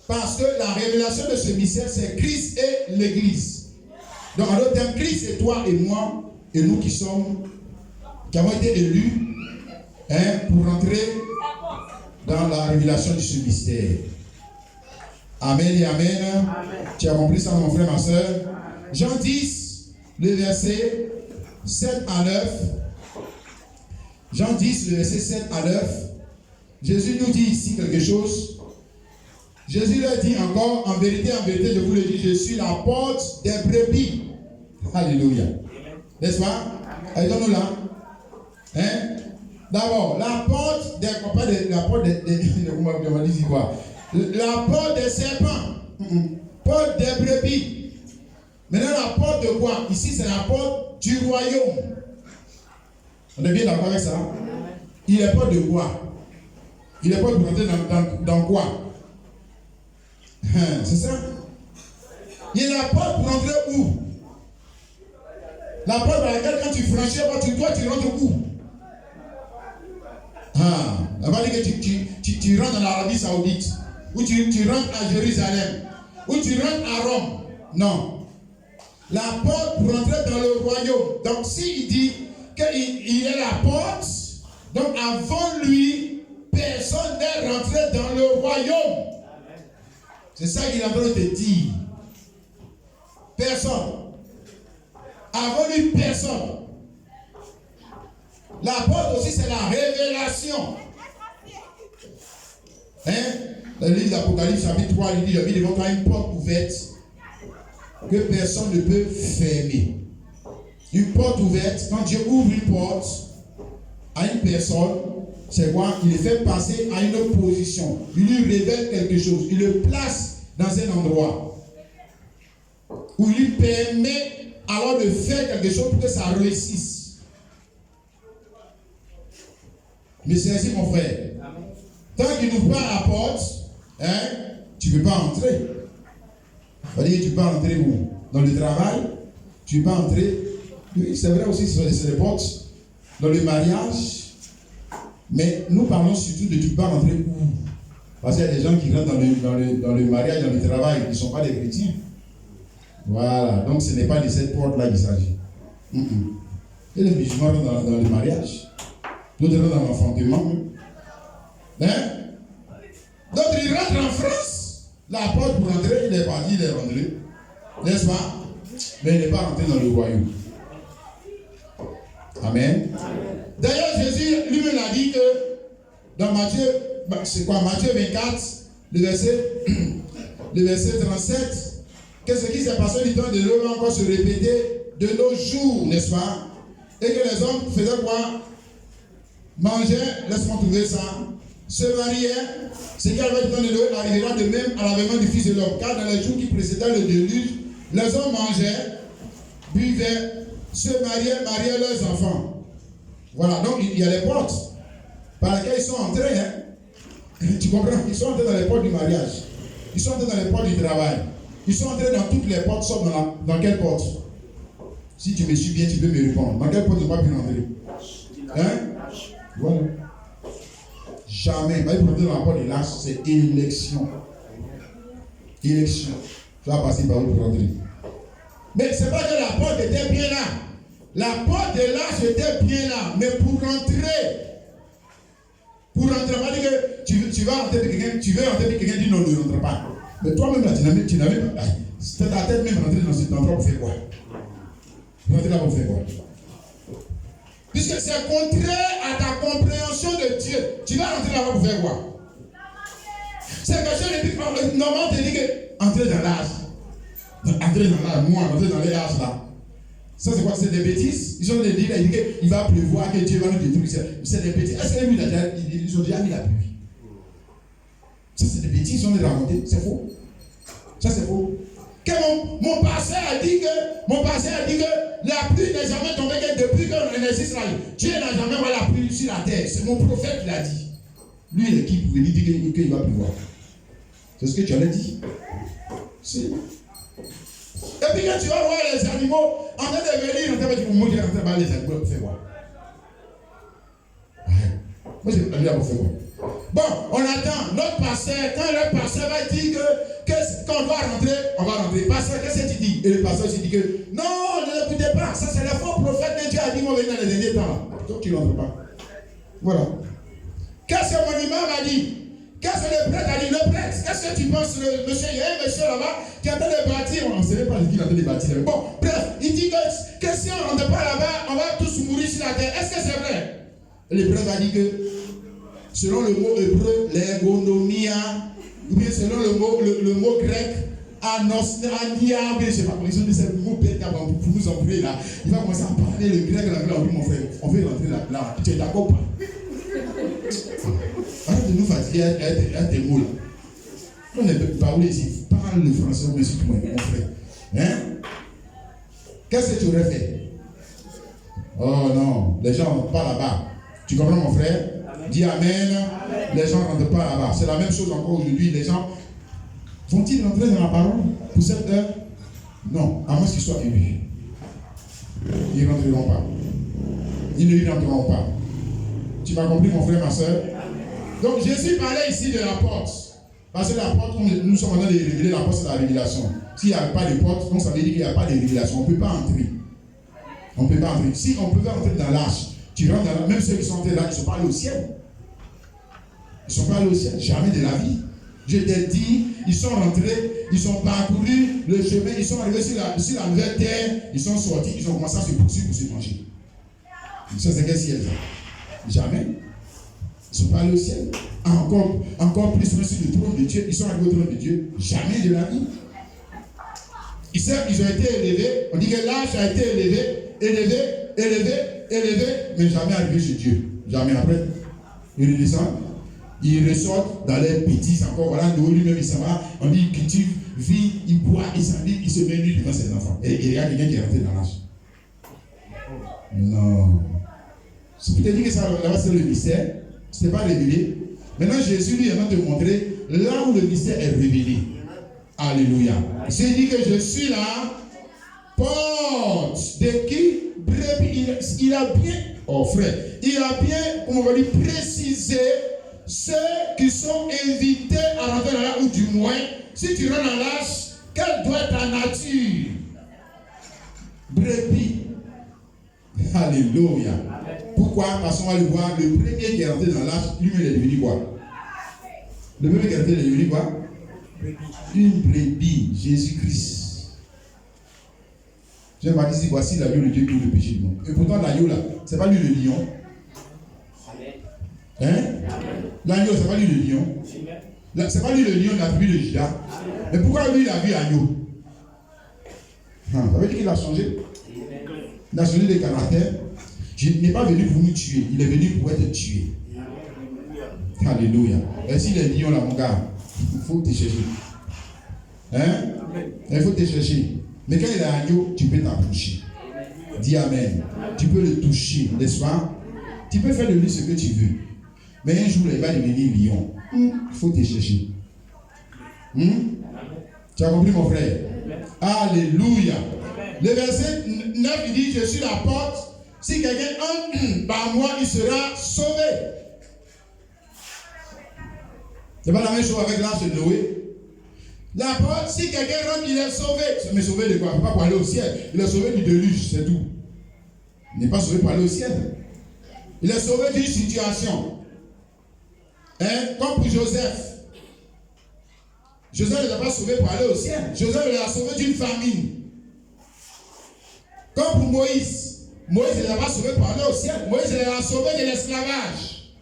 Parce que la révélation de ce mystère, c'est Christ et l'Église. Donc, en d'autres termes, Christ et toi et moi, et nous qui avons été élus, pour rentrer dans la révélation de ce mystère. Amen et amen. Tu as compris ça, mon frère, ma soeur? Jean 10, le verset 7 à 9. Jean 10, le verset 7 à 9. Jésus nous dit ici quelque chose. Jésus leur dit encore, en vérité, je vous le dis, je suis la porte des brebis. Alléluia. N'est-ce pas? Aidons-nous là. Hein? D'abord, la porte des la porte des serpents. Porte des brebis. Maintenant, la porte de quoi? Ici, c'est la porte du royaume. On est bien d'accord avec ça? Il est porte de quoi? Il est porte pour entrer dans quoi? C'est ça? Il est la porte pour entrer où? La porte par laquelle quand tu franchis, toi tu rentres où? On va dire que tu rentres dans l'Arabie Saoudite, ou tu rentres à Jérusalem, ou tu rentres à Rome. Non. La porte pour entrer dans le royaume. Donc s'il dit qu'il est la porte, donc avant lui, personne n'est rentré dans le royaume. C'est ça qu'il est en train de te dire. Personne. Avant lui, personne. La porte aussi, c'est la révélation. Hein? Le livre d'Apocalypse, chapitre 3, il dit, j'ai mis devant toi une porte ouverte que personne ne peut fermer. Une porte ouverte, quand Dieu ouvre une porte à une personne, c'est quoi? Il le fait passer à une autre position. Il lui révèle quelque chose. Il le place dans un endroit où il lui permet alors de faire quelque chose pour que ça réussisse. Mais c'est ainsi, mon frère. Tant qu'il n'ouvre pas la porte, tu ne peux pas entrer. C'est-à-dire que tu ne peux pas entrer où? Dans le travail, tu ne peux pas entrer. Oui, c'est vrai aussi, c'est les portes. Dans le mariage. Mais nous parlons surtout de tu ne peux pas rentrer où? Parce qu'il y a des gens qui rentrent dans le mariage, dans le travail, qui ne sont pas des chrétiens. Voilà, donc ce n'est pas de cette porte-là qu'il s'agit. Et les musulmans rentrent dans le mariage. D'autres rentrent dans l'enfantement. D'autres, ils rentrent en France. La porte pour rentrer, il est parti, il est rentré. N'est-ce pas? Mais il n'est pas rentré dans le royaume. Amen. D'ailleurs, Jésus lui-même a dit que dans Matthieu, c'est quoi? Matthieu 24, le verset 37. Qu'est-ce qui s'est passé du temps de l'homme encore se répéter de nos jours, n'est-ce pas? Et que les hommes faisaient quoi? Mangeaient, laisse-moi trouver ça, se mariaient. Ce qui avait du temps de l'homme arrivera de même à l'avènement du Fils de l'homme. Car dans les jours qui précédaient le déluge, les hommes mangeaient, buvaient, se mariaient leurs enfants. Voilà, donc il y a les portes par lesquelles ils sont entrés. Tu comprends? Ils sont entrés dans les portes du mariage. Ils sont entrés dans les portes du travail. Ils sont entrés dans toutes les portes, sauf dans quelle porte? Si tu me suis bien, tu peux me répondre. Dans quelle porte tu n'as pas pu rentrer? Voilà. Jamais. Mais pour rentrer dans la porte de l'âge, c'est élection. Élection. Tu vas passer par où pour rentrer? Mais c'est pas que la porte était bien là. La porte de l'âge était bien là. Mais pour rentrer, on va dire que tu vas rentrer de quelqu'un, tu veux rentrer de quelqu'un, dit non, ne rentre pas. Mais toi-même, là, tu n'as même pas. C'est ta tête même rentrer dans cet endroit pour faire quoi? Rentrer là pour faire quoi? Puisque c'est contraire à ta compréhension de Dieu. Tu vas rentrer là-bas pour faire quoi? C'est quelque chose de dit, normalement, tu dis que entrer dans l'âge. Entrer dans l'âge, moi, entrer dans les âges là. Ça, c'est quoi? C'est des bêtises. Ils ont dit qu'il va pleuvoir, que Dieu va nous détruire. C'est des bêtises. Est-ce qu'ils ont déjà mis la pluie? Ça, c'est des bêtises, ils ont raconté. C'est faux. Ça, c'est faux. Que mon pasteur a dit que la pluie n'est jamais tombée, que depuis qu'on existe là, Dieu n'a jamais envoyé la pluie sur la terre. C'est mon prophète qui l'a dit. Lui, il est qui pouvait dire qu'il va pleuvoir? C'est ce que tu allais dire. Si. Et puis quand tu vas voir les animaux en train de venir, en train de dire, les animaux pour faire quoi? Moi, j'ai pas pour faire quoi? Bon, on attend. Notre pasteur, quand le pasteur va dire que quand on doit rentrer, on va rentrer. Pasteur, qu'est-ce que tu dis? Et le pasteur se dit que non, ne l'écoutez pas. Ça, c'est le faux prophète de Dieu a dit, moi, venir dans les derniers temps. Donc, tu ne rentres pas. Voilà. Qu'est-ce que mon imam a dit? Qu'est-ce que le prêtre a dit? Le prêtre, qu'est-ce que tu penses? Le monsieur, il y a un monsieur là-bas qui est en train de bâtir. On ne sait même pas ce qu'il est en train de bâtir. Bon, bref, il dit que si on ne rentre pas là-bas, on va tous mourir sur la terre. Est-ce que c'est vrai? Et le prêtre a dit que selon le mot hébreu, l'ergonomia, ou bien selon le mot grec, anosnia, je ne sais pas comment ils ont dit ce mot bête pour nous employer là. Il va commencer à parler le grec, mon frère. On veut rentrer là. Tu es d'accord ou pas? Arrête de nous fatiguer à tes mots là. On ne peut pas parler ici. Parle le français, monsieur, mon frère. Hein? Qu'est-ce que tu aurais fait? Oh non, les gens ne rentrent pas là-bas. Tu comprends, mon frère? Dis amen. Amen. Les gens ne rentrent pas là-bas. C'est la même chose encore aujourd'hui. Les gens vont-ils rentrer dans la parole pour cette heure? Non, à moins qu'ils soient élus. Ils ne rentreront pas. Ils ne y rentreront pas. Tu m'as compris, mon frère, ma soeur? Donc Jésus parlait ici de la porte. Parce que la porte, nous sommes en train de révéler, la porte, c'est la révélation. S'il n'y a pas de porte, donc ça veut dire qu'il n'y a pas de révélation. On ne peut pas entrer. On ne peut pas entrer. Si on pouvait entrer dans l'arche, tu rentres dans la... Même ceux qui sont entrés là, ils ne sont pas allés au ciel. Ils ne sont pas allés au ciel. Jamais de la vie. Je t'ai dit, ils sont rentrés, ils ont parcouru le chemin, ils sont arrivés sur la nouvelle terre, ils sont sortis, ils ont commencé à se poursuivre pour se manger. Ça, c'est quel ciel? Jamais. Ils ne sont pas allés au ciel. Encore plus sur le trône de Dieu, ils sont arrivés au trône de Dieu. Jamais de la vie. Ils ont été élevés. On dit que l'âge a été élevé, mais jamais arrivé chez Dieu. Jamais après. Ils redescendent. Ils ressortent dans les bêtises encore. Voilà, lui-même, il s'en va. On dit qu'il cultive, vit, il boit, il s'ennuie, il se met nu devant ses enfants. Et il y a quelqu'un qui est rentré dans l'âge. Non. C'est pour te dire que ça, là-bas, c'est le mystère. Ce n'est pas révélé. Maintenant, Jésus, lui, est en train de te montrer là où le mystère est révélé. Alléluia. C'est dit que je suis là, porte de qui? Brebis. Il a bien, oh frère, il a bien, on va dire, précisé ceux qui sont invités à rentrer dans l'âge, ou du moins, si tu rentres dans l'âge, quelle doit être ta nature? Brebis. Alléluia. Pourquoi? Parce qu'on va le voir, le premier qui est rentré dans l'âge, lui-même est devenu quoi? Le premier qui est rentré, il est devenu quoi? Une brebis, Jésus-Christ. J'aime pas dire, voici l'agneau de Dieu qui est le péché du monde. Et pourtant, l'agneau là, c'est pas lui le lion. Hein? L'agneau, c'est pas lui le lion. C'est pas lui le lion de la tribu de Juda. Mais pourquoi lui il a vu l'agneau? Ça veut dire qu'il a changé. Il a changé de caractère. Il n'est pas venu pour nous tuer, il est venu pour être tué. Alléluia. Et s'il est lion là, mon gars, il faut te chercher. Hein? Il faut te chercher. Mais quand il est agneau, tu peux t'approcher. Dis amen. Tu peux le toucher, n'est-ce pas? Tu peux faire de lui ce que tu veux. Mais un jour, il va devenir lion. Il faut te chercher. Tu as compris, mon frère? Alléluia. Le verset 9, il dit, je suis la porte. Si quelqu'un entre par moi, il sera sauvé. C'est pas la même chose avec l'arche de Noé. La porte, si quelqu'un rentre, il est sauvé. Mais sauvé de quoi? Pas pour aller au ciel. Il est sauvé du déluge, c'est tout. Il n'est pas sauvé pour aller au ciel. Il est sauvé d'une situation. Comme pour Joseph. Joseph n'est pas sauvé pour aller au ciel. Joseph l'a sauvé d'une famine. Comme pour Moïse. Moïse n'est pas sauvé pour aller au ciel. Moïse l'a sauvé de l'esclavage.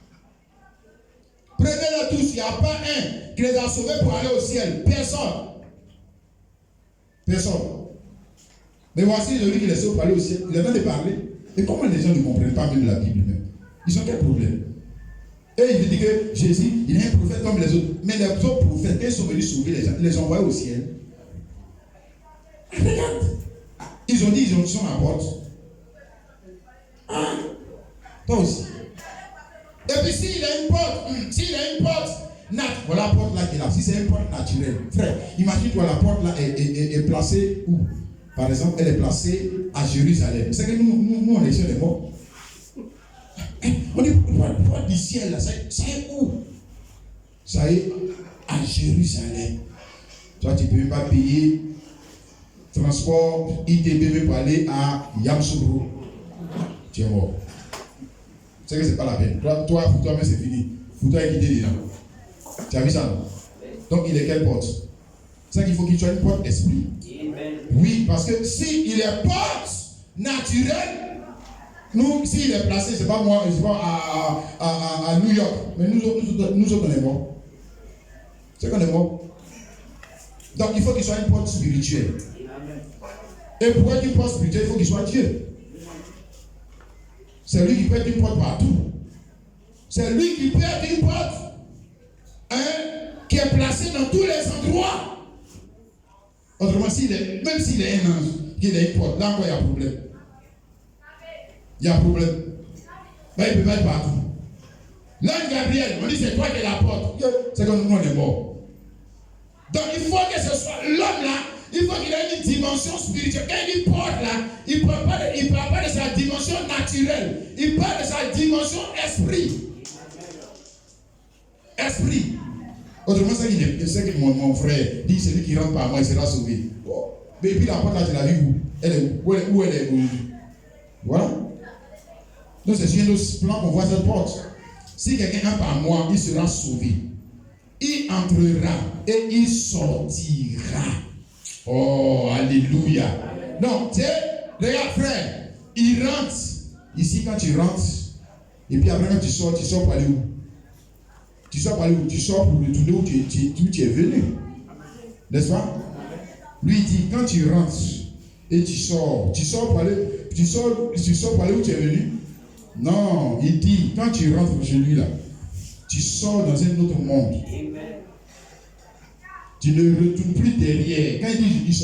Prenez-le tous. Il n'y a pas un qui les a sauvés pour aller au ciel. Personne. Personne. Mais voici celui qui les sauve pour aller au ciel. Il est en train de parler. Et comment les gens ne comprennent pas même la Bible même? Ils ont quel problème? Et il dit que Jésus, il est un prophète comme les autres. Mais les autres prophètes, quand ils sont venus sauver les gens, ils les ont envoyés au ciel. Regarde. Ils ont dit, ils sont à la porte. Ah. Toi aussi. Et puis s'il a une porte, voilà la porte là qui est là. Si c'est une porte naturelle, frère, imagine-toi la porte là est placée où? Par exemple, elle est placée à Jérusalem. C'est que nous on est sur les morts. On dit, la porte du ciel là, c'est où? Ça est à Jérusalem. Toi, tu ne peux même pas payer transport ITB pour aller à Yamoussoukro. Tu es mort. C'est que c'est pas la peine. Toi, pour toi-même, c'est fini. Pour toi, il est quitté dedans. Tu as vu ça, non? Donc, il est quelle porte? C'est ça qu'il faut qu'il soit une porte d'esprit. Oui, parce que s'il est porte naturelle, Nous, s'il est placé, c'est pas moi, c'est pas à New York. Mais nous autres, on est morts. C'est qu'on est morts. Donc, il faut qu'il soit une porte spirituelle. Et pour être une porte spirituelle, il faut qu'il soit Dieu. C'est lui qui peut être une porte partout. C'est lui qui peut être une porte qui est placée dans tous les endroits. Autrement, même s'il est un ange, qu'il a une porte, là encore il y a un problème. Il y a un problème. Mais il ne peut pas être partout. L'ange Gabriel, on dit c'est toi qui es la porte. C'est comme nous on est mort. Donc il faut que ce soit l'homme là, il faut qu'il ait une dimension spirituelle. Quand il porte là, il ne parle pas de sa dimension naturelle. Il parle de sa dimension esprit. Esprit. Autrement, c'est que mon frère dit celui qui rentre par moi, il sera sauvé. Oh. Mais puis la porte là, tu l'as vu où? Elle est où elle est aujourd'hui? Voilà. Donc c'est sur un autre plan qu'on voit cette porte. Si quelqu'un entre par moi, il sera sauvé. Il entrera et il sortira. Oh, alléluia. Non, tu sais, regarde frère, il rentre. Ici, quand tu rentres, et puis après quand tu sors pour aller où? Tu sors pour aller où? Tu sors pour retourner où tu es venu. N'est-ce pas? Lui il dit, quand tu rentres et tu sors pour aller où tu es venu? Non, il dit, quand tu rentres chez lui là, tu sors dans un autre monde. Tu ne retournes plus derrière. Quand il dit il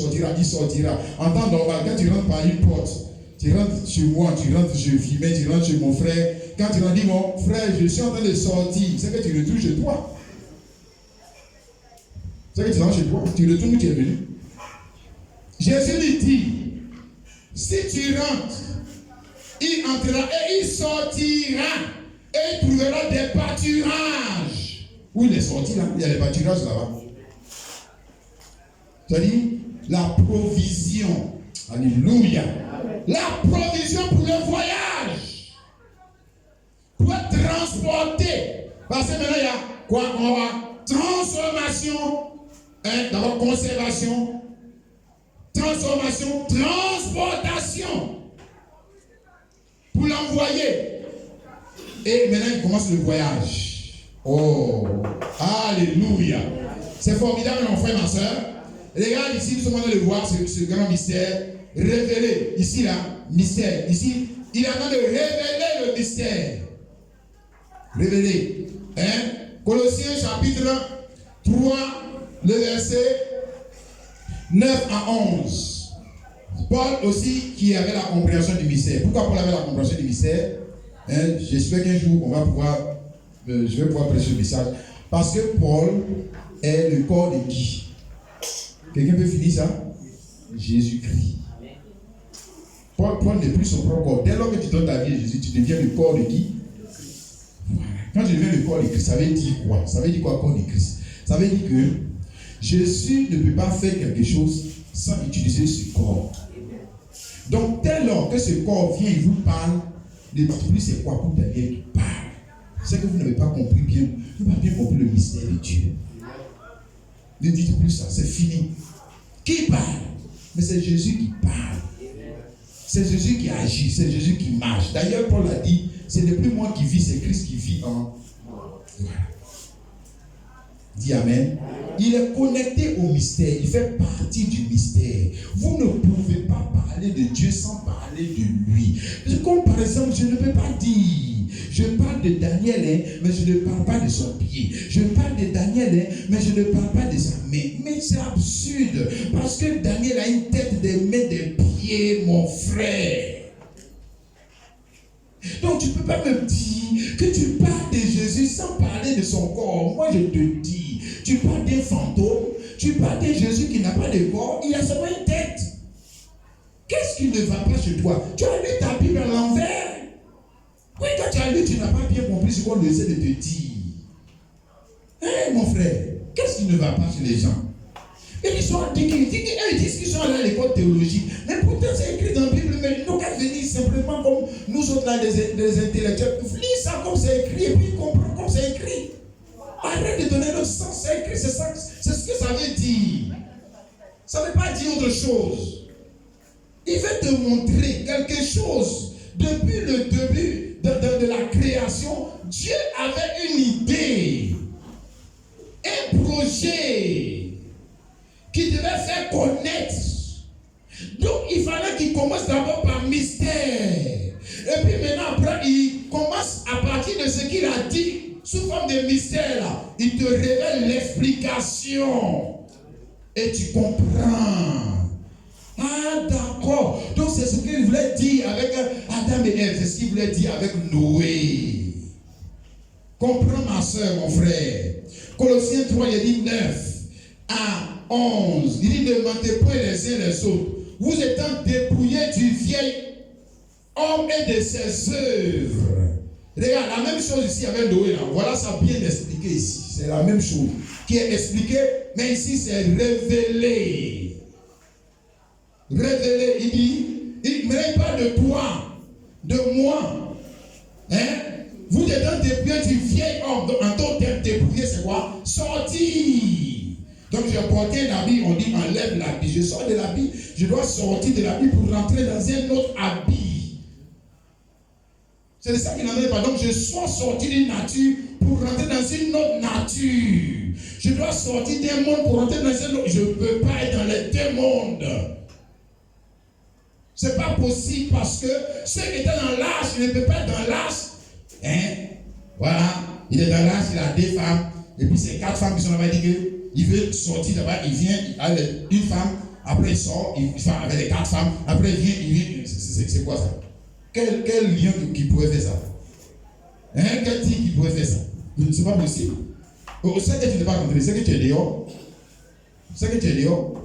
sortira. En temps normal, quand tu rentres par une porte, tu rentres chez moi, tu rentres chez Vimé, tu rentres chez mon frère. Quand tu rentres, dis mon frère, je suis en train de sortir. C'est que tu retournes chez toi. C'est que tu rentres chez toi. Tu retournes où tu es venu. Jésus lui dit, si tu rentres, il entrera et il sortira et il trouvera des pâturages. Où il est sorti là? Il y a des pâturages là-bas. C'est-à-dire la provision. Alléluia. La provision pour le voyage. Pour être transporté. Parce que maintenant il y a quoi? On va transformation. D'abord conservation. Transformation. Transportation. Pour l'envoyer. Et maintenant il commence le voyage. Oh. Alléluia. C'est formidable mon frère, ma soeur. Regarde ici, nous sommes en train de voir ce grand mystère révélé. Ici, là, mystère. Ici, il est en train de révéler le mystère. Révéler. Colossiens chapitre 3, le verset 9 à 11. Paul aussi qui avait la compréhension du mystère. Pourquoi Paul avait la compréhension du mystère? J'espère qu'un jour, je vais pouvoir prêcher le message. Parce que Paul est le corps de qui? Quelqu'un peut finir ça? Jésus-Christ. Paul n'est plus son propre corps. Dès lors que tu donnes ta vie à Jésus, tu deviens le corps de qui? Voilà. Quand tu deviens le corps de Christ, ça veut dire quoi? Ça veut dire quoi, corps de Christ? Ça veut dire que Jésus ne peut pas faire quelque chose sans utiliser ce corps. Donc, dès lors que ce corps vient et vous parle, ne dites plus c'est quoi pour Daniel qui parle. C'est que vous n'avez pas compris bien. Vous n'avez pas bien compris le mystère de Dieu. Ne dites plus ça, c'est fini. Qui parle? Mais c'est Jésus qui parle. C'est Jésus qui agit, c'est Jésus qui marche. D'ailleurs, Paul a dit, ce n'est plus moi qui vis, c'est Christ qui vit en moi. Voilà. Dis Amen. Il est connecté au mystère, il fait partie du mystère. Vous ne pouvez pas parler de Dieu sans parler de lui. Comme par exemple, je ne peux pas dire, je parle de Daniel, mais je ne parle pas de son pied. Je parle de Daniel, mais je ne parle pas de sa main. Mais c'est absurde, parce que Daniel a une tête, des mains, des pieds, mon frère. Donc tu ne peux pas me dire que tu parles de Jésus sans parler de son corps. Moi je te dis, tu parles d'un fantôme, tu parles de Jésus qui n'a pas de corps, il a seulement une tête. Qu'est-ce qui ne va pas chez toi? Tu as lu ta Bible à l'envers. Oui, quand tu as lu, tu n'as pas bien compris ce qu'on essaie de te dire. Hé mon frère, qu'est-ce qui ne va pas chez les gens? Ils sont ils disent qu'ils sont allés à l'école théologique. Mais pourtant, c'est écrit dans la Bible. Mais ils n'ont qu'à venir simplement comme nous autres, là, des intellectuels. Lis ça comme c'est écrit et puis comprends comme c'est écrit. Arrête de donner le sens. C'est écrit, c'est ça, c'est ce que ça veut dire. Ça ne veut pas dire autre chose. Il veut te montrer quelque chose depuis le Dieu avait une idée, un projet qui devait faire connaître. Donc il fallait qu'il commence d'abord par mystère. Et puis maintenant après, il commence à partir de ce qu'il a dit sous forme de mystère. Là, il te révèle l'explication. Et tu comprends. Ah d'accord. Donc c'est ce qu'il voulait dire avec Adam et Ève. C'est ce qu'il voulait dire avec Noé. Comprends ma soeur, mon frère. Colossiens 3, il dit 9 à 11. Il dit ne mentez point les uns les autres. Vous étant dépouillés du vieil homme et de ses œuvres. Regarde, la même chose ici avec Noé. Là. Voilà ça bien expliqué ici. C'est la même chose qui est expliqué, mais ici c'est révélé. Révélé, il dit, il ne parle pas de toi, de moi. Hein? Vous étant dépouillés du vieil homme. Donc, en d'autres termes, dépouillé, c'est quoi? Sortir. Donc, j'ai porté un habit, on dit enlève l'habit. Je sors de l'habit, je dois sortir de l'habit pour rentrer dans un autre habit. C'est de ça qu'il n'en est pas. Donc, je suis sorti d'une nature pour rentrer dans une autre nature. Je dois sortir d'un monde pour rentrer dans un autre. Je ne peux pas être dans les deux mondes. Ce n'est pas possible parce que ceux qui étaient dans l'âge, il ne peut pas être dans l'âge. Hein? Voilà, il est dans l'âge, il a deux femmes. Et puis, c'est 4 femmes qui sont là-bas. Il dit qu'il veut sortir là-bas. Il vient, il a une femme. Après, il sort, il fait avec les 4 femmes. Après, il vient. C'est quoi ça? Quel lion qui pourrait faire ça? Hein? Quel type qui pourrait faire ça? Ce n'est pas possible. C'est que tu n'es pas rentré, c'est que tu es dehors. C'est que tu es dehors.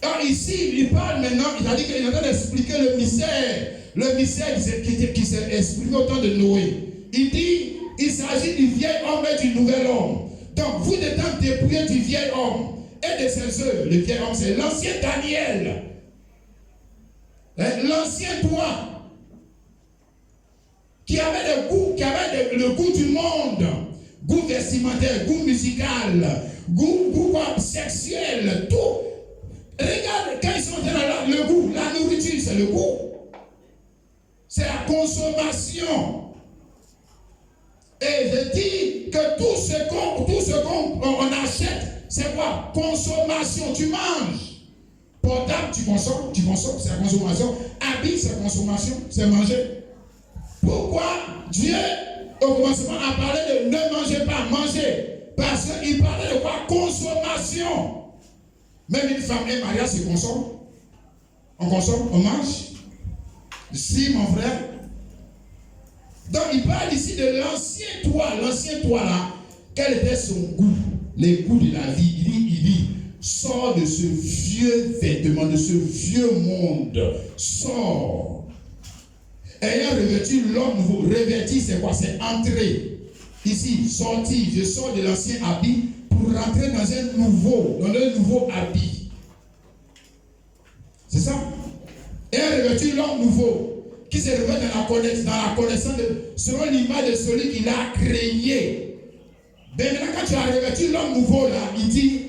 Alors ici, il parle maintenant, il a dit qu'il est en train d'expliquer le mystère. Le mystère qui s'est exprimé au temps de Noé. Il dit, il s'agit du vieil homme et du nouvel homme. Donc, vous étant dépouillés du vieil homme et de ses œuvres. Le vieil homme, c'est l'ancien Daniel. Hein? L'ancien toi. Qui avait le goût, le goût du monde, goût vestimentaire, goût musical, goût sexuel, tout. Regarde, quand ils sont dans le goût, la nourriture, c'est le goût. C'est la consommation. Et je dis que tout ce qu'on achète, c'est quoi? Consommation, tu manges. Portable, tu consommes, c'est la consommation. Habit, c'est consommation, c'est manger. Pourquoi Dieu, au commencement, a parlé de ne mangez pas, manger? Parce qu'il parlait de quoi? Consommation. Même une femme et un mariage se consomment. On consomme, on mange. Si, mon frère. Donc, il parle ici de l'ancien toi là. Quel était son goût? Les goûts de la vie. Il dit, sors de ce vieux vêtement, de ce vieux monde. Sors. Ayant revêtu l'homme nouveau. Revêtir, c'est quoi? C'est entrer. Ici, sortir. Je sors de l'ancien habit pour rentrer dans un nouveau habit. C'est ça? Ayant revêtu l'homme nouveau, qui se révèle dans la connaissance selon l'image de celui qui l'a créé. Mais maintenant, quand tu as revêtu l'homme nouveau, là, il dit,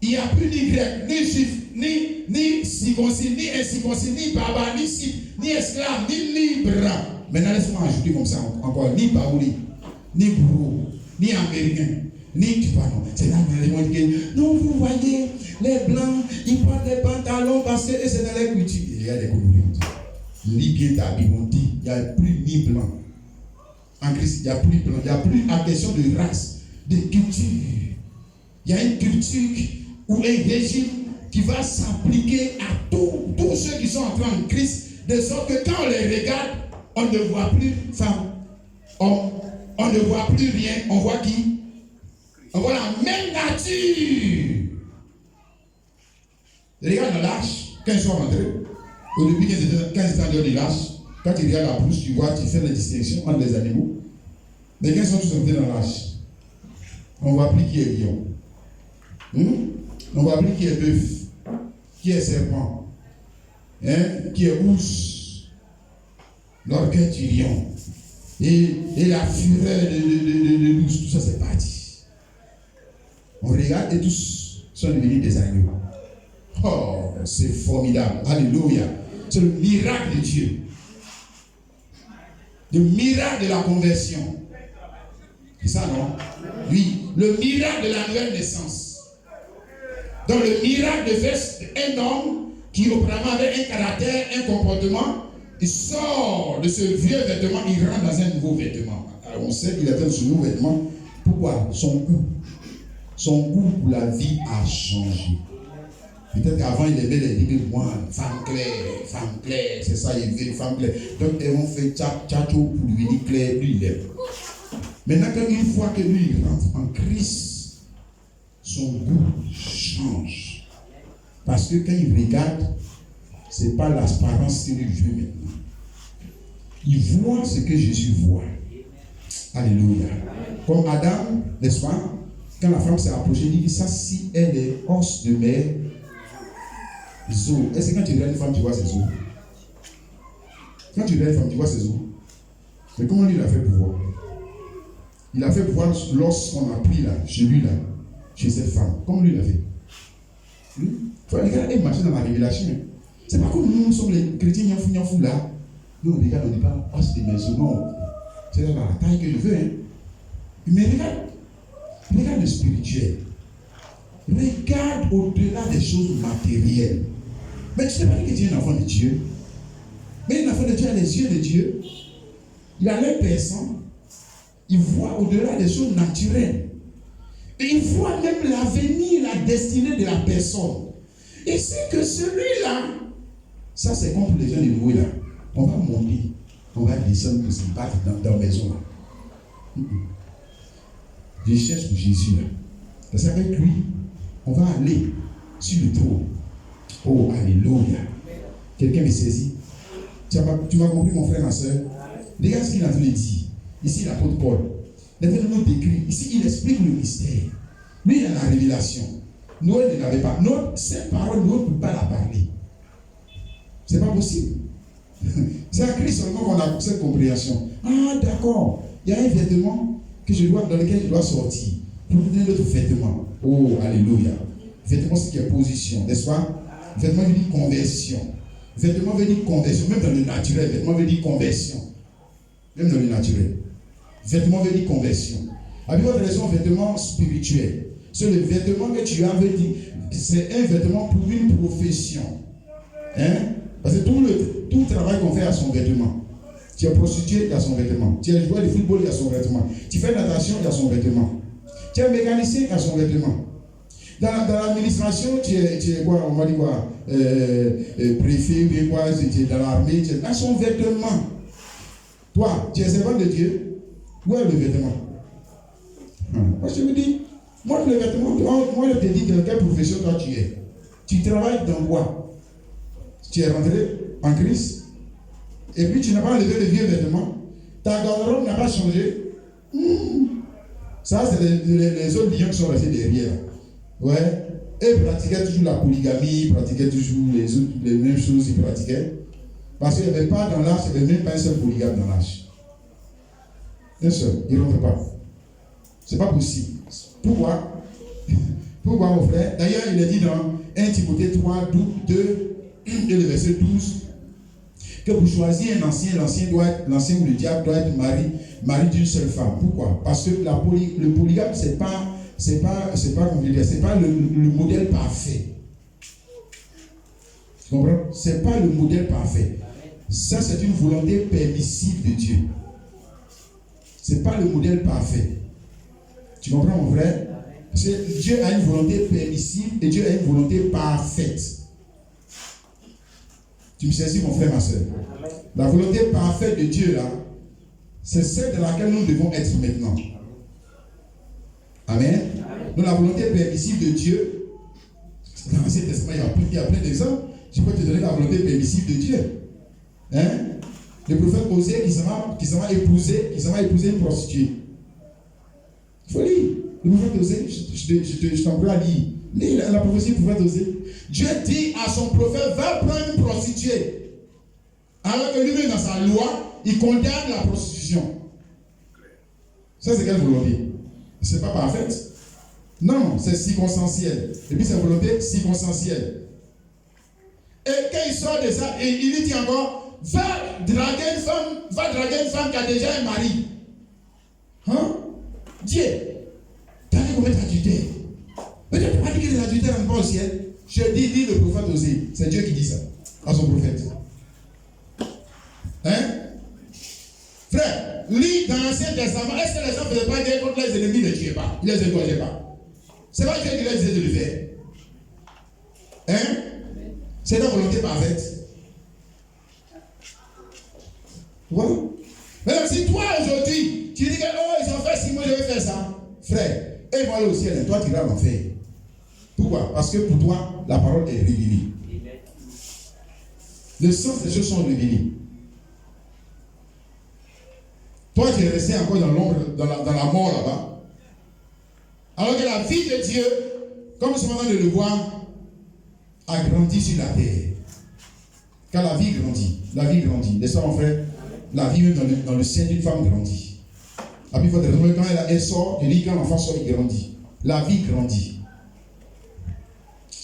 il n'y a plus ni grec, ni juif, ni circoncis, ni incirconcis, ni barbare, ni scythe, ni esclave, ni libre. Maintenant, laisse-moi ajouter comme ça encore, ni baouli, ni bourreau, ni américain, ni tu vois, non. C'est là que les gens disent, non, vous voyez, les blancs, ils portent des pantalons parce que c'est dans les cultures. Il y a des colonies. Lis bien ta Bible, on dit, il n'y a plus ni blanc. En Christ, il n'y a plus blanc, il n'y a plus question de race, de culture. Il y a une culture ou un régime qui va s'appliquer à tous ceux qui sont entrés en Christ, de sorte que quand on les regarde, on ne voit plus femme, homme, on ne voit plus rien, on voit qui? On voit la même nature. Regarde dans l'âge, quand ils sont rentrés, au début, quand ils étaient en dehors de l'âge, quand tu regardes la bouche, tu vois, tu fais la distinction entre les animaux. Mais quand ils sont tous entrés dans l'âge, on ne voit plus qui est lion. On ne voit plus qui est bœuf, qui est serpent, qui est ours, l'orgueil du lion, et la fureur de l'ours, tout ça c'est parti. On regarde et tous sont devenus des agneaux. Oh, c'est formidable. Alléluia. C'est le miracle de Dieu. Le miracle de la conversion. C'est ça, non? Oui, le miracle de la nouvelle naissance. Donc le miracle de faire un homme qui auparavant avait un caractère, un comportement, il sort de ce vieux vêtement, il rentre dans un nouveau vêtement. Alors on sait qu'il a fait ce nouveau vêtement. Pourquoi? Son goût pour la vie a changé. Peut-être qu'avant il aimait les livres moines, femme claire, c'est ça, il veut une femme claire. Donc ils ont fait tchatcho pour lui dire clair, lui il aime. Maintenant, une fois que lui il rentre en Christ, son goût change. Parce que quand il regarde, ce n'est pas l'apparence qu'il veut maintenant. Il voit ce que Jésus voit. Alléluia. Comme Adam, n'est-ce pas? Quand la femme s'est approchée, il dit ça, si elle est os de mes os. Est-ce que quand tu regardes une femme, tu vois ses os? Quand tu regardes une femme, tu vois ses os. Mais comment lui il a fait pour voir? Il a fait pour voir lorsqu'on a pris là, chez lui là, chez cette femme. Comment lui il a fait? Il faut regarder et marcher dans la révélation. C'est pas comme nous sommes les chrétiens nyafou là. Nous on regarde, on ne dit pas os de mes os. Non. C'est la taille que je veux. Hein. Mais regarde le spirituel. Regarde au-delà des choses matérielles. Mais tu ne sais pas que tu es un enfant de Dieu. Mais un enfant de Dieu a les yeux de Dieu. Il a l'œil perçant. Il voit au-delà des choses naturelles. Et il voit même l'avenir, la destinée de la personne. Et c'est que celui-là, ça c'est comme pour les gens de nouveau là. On va monter, on va descendre pour se battre dans la maison là. Je cherche pour Jésus là. Parce qu'avec lui, on va aller sur le trône. Oh, alléluia. Quelqu'un me saisit. Tu m'as compris, mon frère, ma soeur? Regarde ce qu'il a voulu dire. Ici, l'apôtre Paul. Il a nous décrit. Ici, il explique le mystère. Lui, il a la révélation. Noël ne l'avait pas. Cette parole, Noël ne peut pas la parler. C'est pas possible. C'est à Christ seulement qu'on a cette compréhension. Ah, d'accord. Il y a un vêtement dans lequel je dois sortir. Pour donner l'autre vêtement. Oh, alléluia. Vêtement, c'est qui est position, n'est-ce pas? Vêtement veut dire conversion. Vêtement veut dire conversion. Même dans le naturel, vêtement veut dire conversion. Même dans le naturel. Vêtement veut dire conversion. Avec votre raison, vêtement spirituel. C'est le vêtement que tu as veut dire. C'est un vêtement pour une profession. Hein? Parce que tout le travail qu'on fait a son vêtement. Tu es prostitué, il y a son vêtement. Tu es joueur de football, il y a son vêtement. Tu fais natation, il y a son vêtement. Tu es mécanicien, il y a son vêtement. Dans l'administration, tu es quoi? On va dire quoi? Préfet, ou quoi? Tu es dans l'armée, tu as son vêtement. Toi, tu es servant de Dieu. Où est le vêtement? Moi, je me dis, moi, le vêtement, moi, je te dis dans quelle profession toi tu es. Tu travailles dans quoi? Tu es rentré en Christ. Et puis tu n'as pas enlevé le vieux vêtement. Ta garde-robe n'a pas changé. Ça, c'est les autres lions qui sont restés derrière. Ouais. Et ils pratiquaient toujours la polygamie, ils pratiquaient toujours les mêmes choses, ils pratiquaient. Parce qu'il n'y avait pas dans l'âge, il n'y avait même pas un seul polygame dans l'âge. Un seul, il ne rentre pas. Ce n'est pas possible. Pourquoi? Pourquoi, mon frère? D'ailleurs, il est dit dans 1 Timothée 3, 2, et le verset 12, que pour choisir un ancien, l'ancien ou le diable doit être mari d'une seule femme. Pourquoi? Parce que le polygame, c'est pas le modèle parfait. Tu comprends? C'est pas le modèle parfait. Ça, c'est une volonté permissive de Dieu. C'est pas le modèle parfait. Tu comprends, mon frère? Parce que Dieu a une volonté permissive et Dieu a une volonté parfaite. Tu me saisis, mon frère, ma soeur? La volonté parfaite de Dieu, là, c'est celle dans laquelle nous devons être maintenant. Amen. Donc, la volonté permissive de Dieu, dans l'Ancien Testament, il y a plein d'exemples. Je peux te donner la volonté permissive de Dieu. Hein? Le prophète Osée qui s'en va épouser une prostituée. Il faut lire. Le prophète Osée, je t'encourage à lire. Lis la prophétie du prophète Osée. Dieu dit à son prophète, va prendre une prostituée. Alors que lui-même dans sa loi, il condamne la prostitution. Ça, c'est quelle volonté? C'est pas parfaite. Non, c'est circonstanciel. Et puis c'est volonté circonstancielle. Et quand il sort de ça, il lui dit encore, va va draguer une femme qui a déjà un mari. Hein? Dieu, t'as dit combien d'adultères? Peut-être pas dit que les adultères n'ont pas au ciel. Je dis, dit le prophète aussi. C'est Dieu qui dit ça à son prophète. Hein? Frère, lis dans l'Ancien Testament. Est-ce que les gens ne faisaient pas guerre contre les ennemis? Ne tuaient pas. Ils ne les encourageaient pas. C'est pas Dieu qui leur disait de le faire. Hein? C'est la volonté parfaite. Voilà. Maintenant, si toi aujourd'hui, tu dis que oh, ils ont fait si moi je vais faire ça, frère, et moi au ciel, toi tu iras l'enfer. Pourquoi? Parce que pour toi, la parole est révélée. Le sens des choses sont révélées. Toi, tu es resté encore dans l'ombre, dans la mort là-bas. Alors que la vie de Dieu, comme nous sommes en train de le voir, a grandi sur la terre. Quand la vie grandit, n'est-ce pas mon frère? La vie même dans le sein d'une femme grandit. La Bible dit quand elle sort, je dis quand l'enfant sort, il grandit. La vie grandit.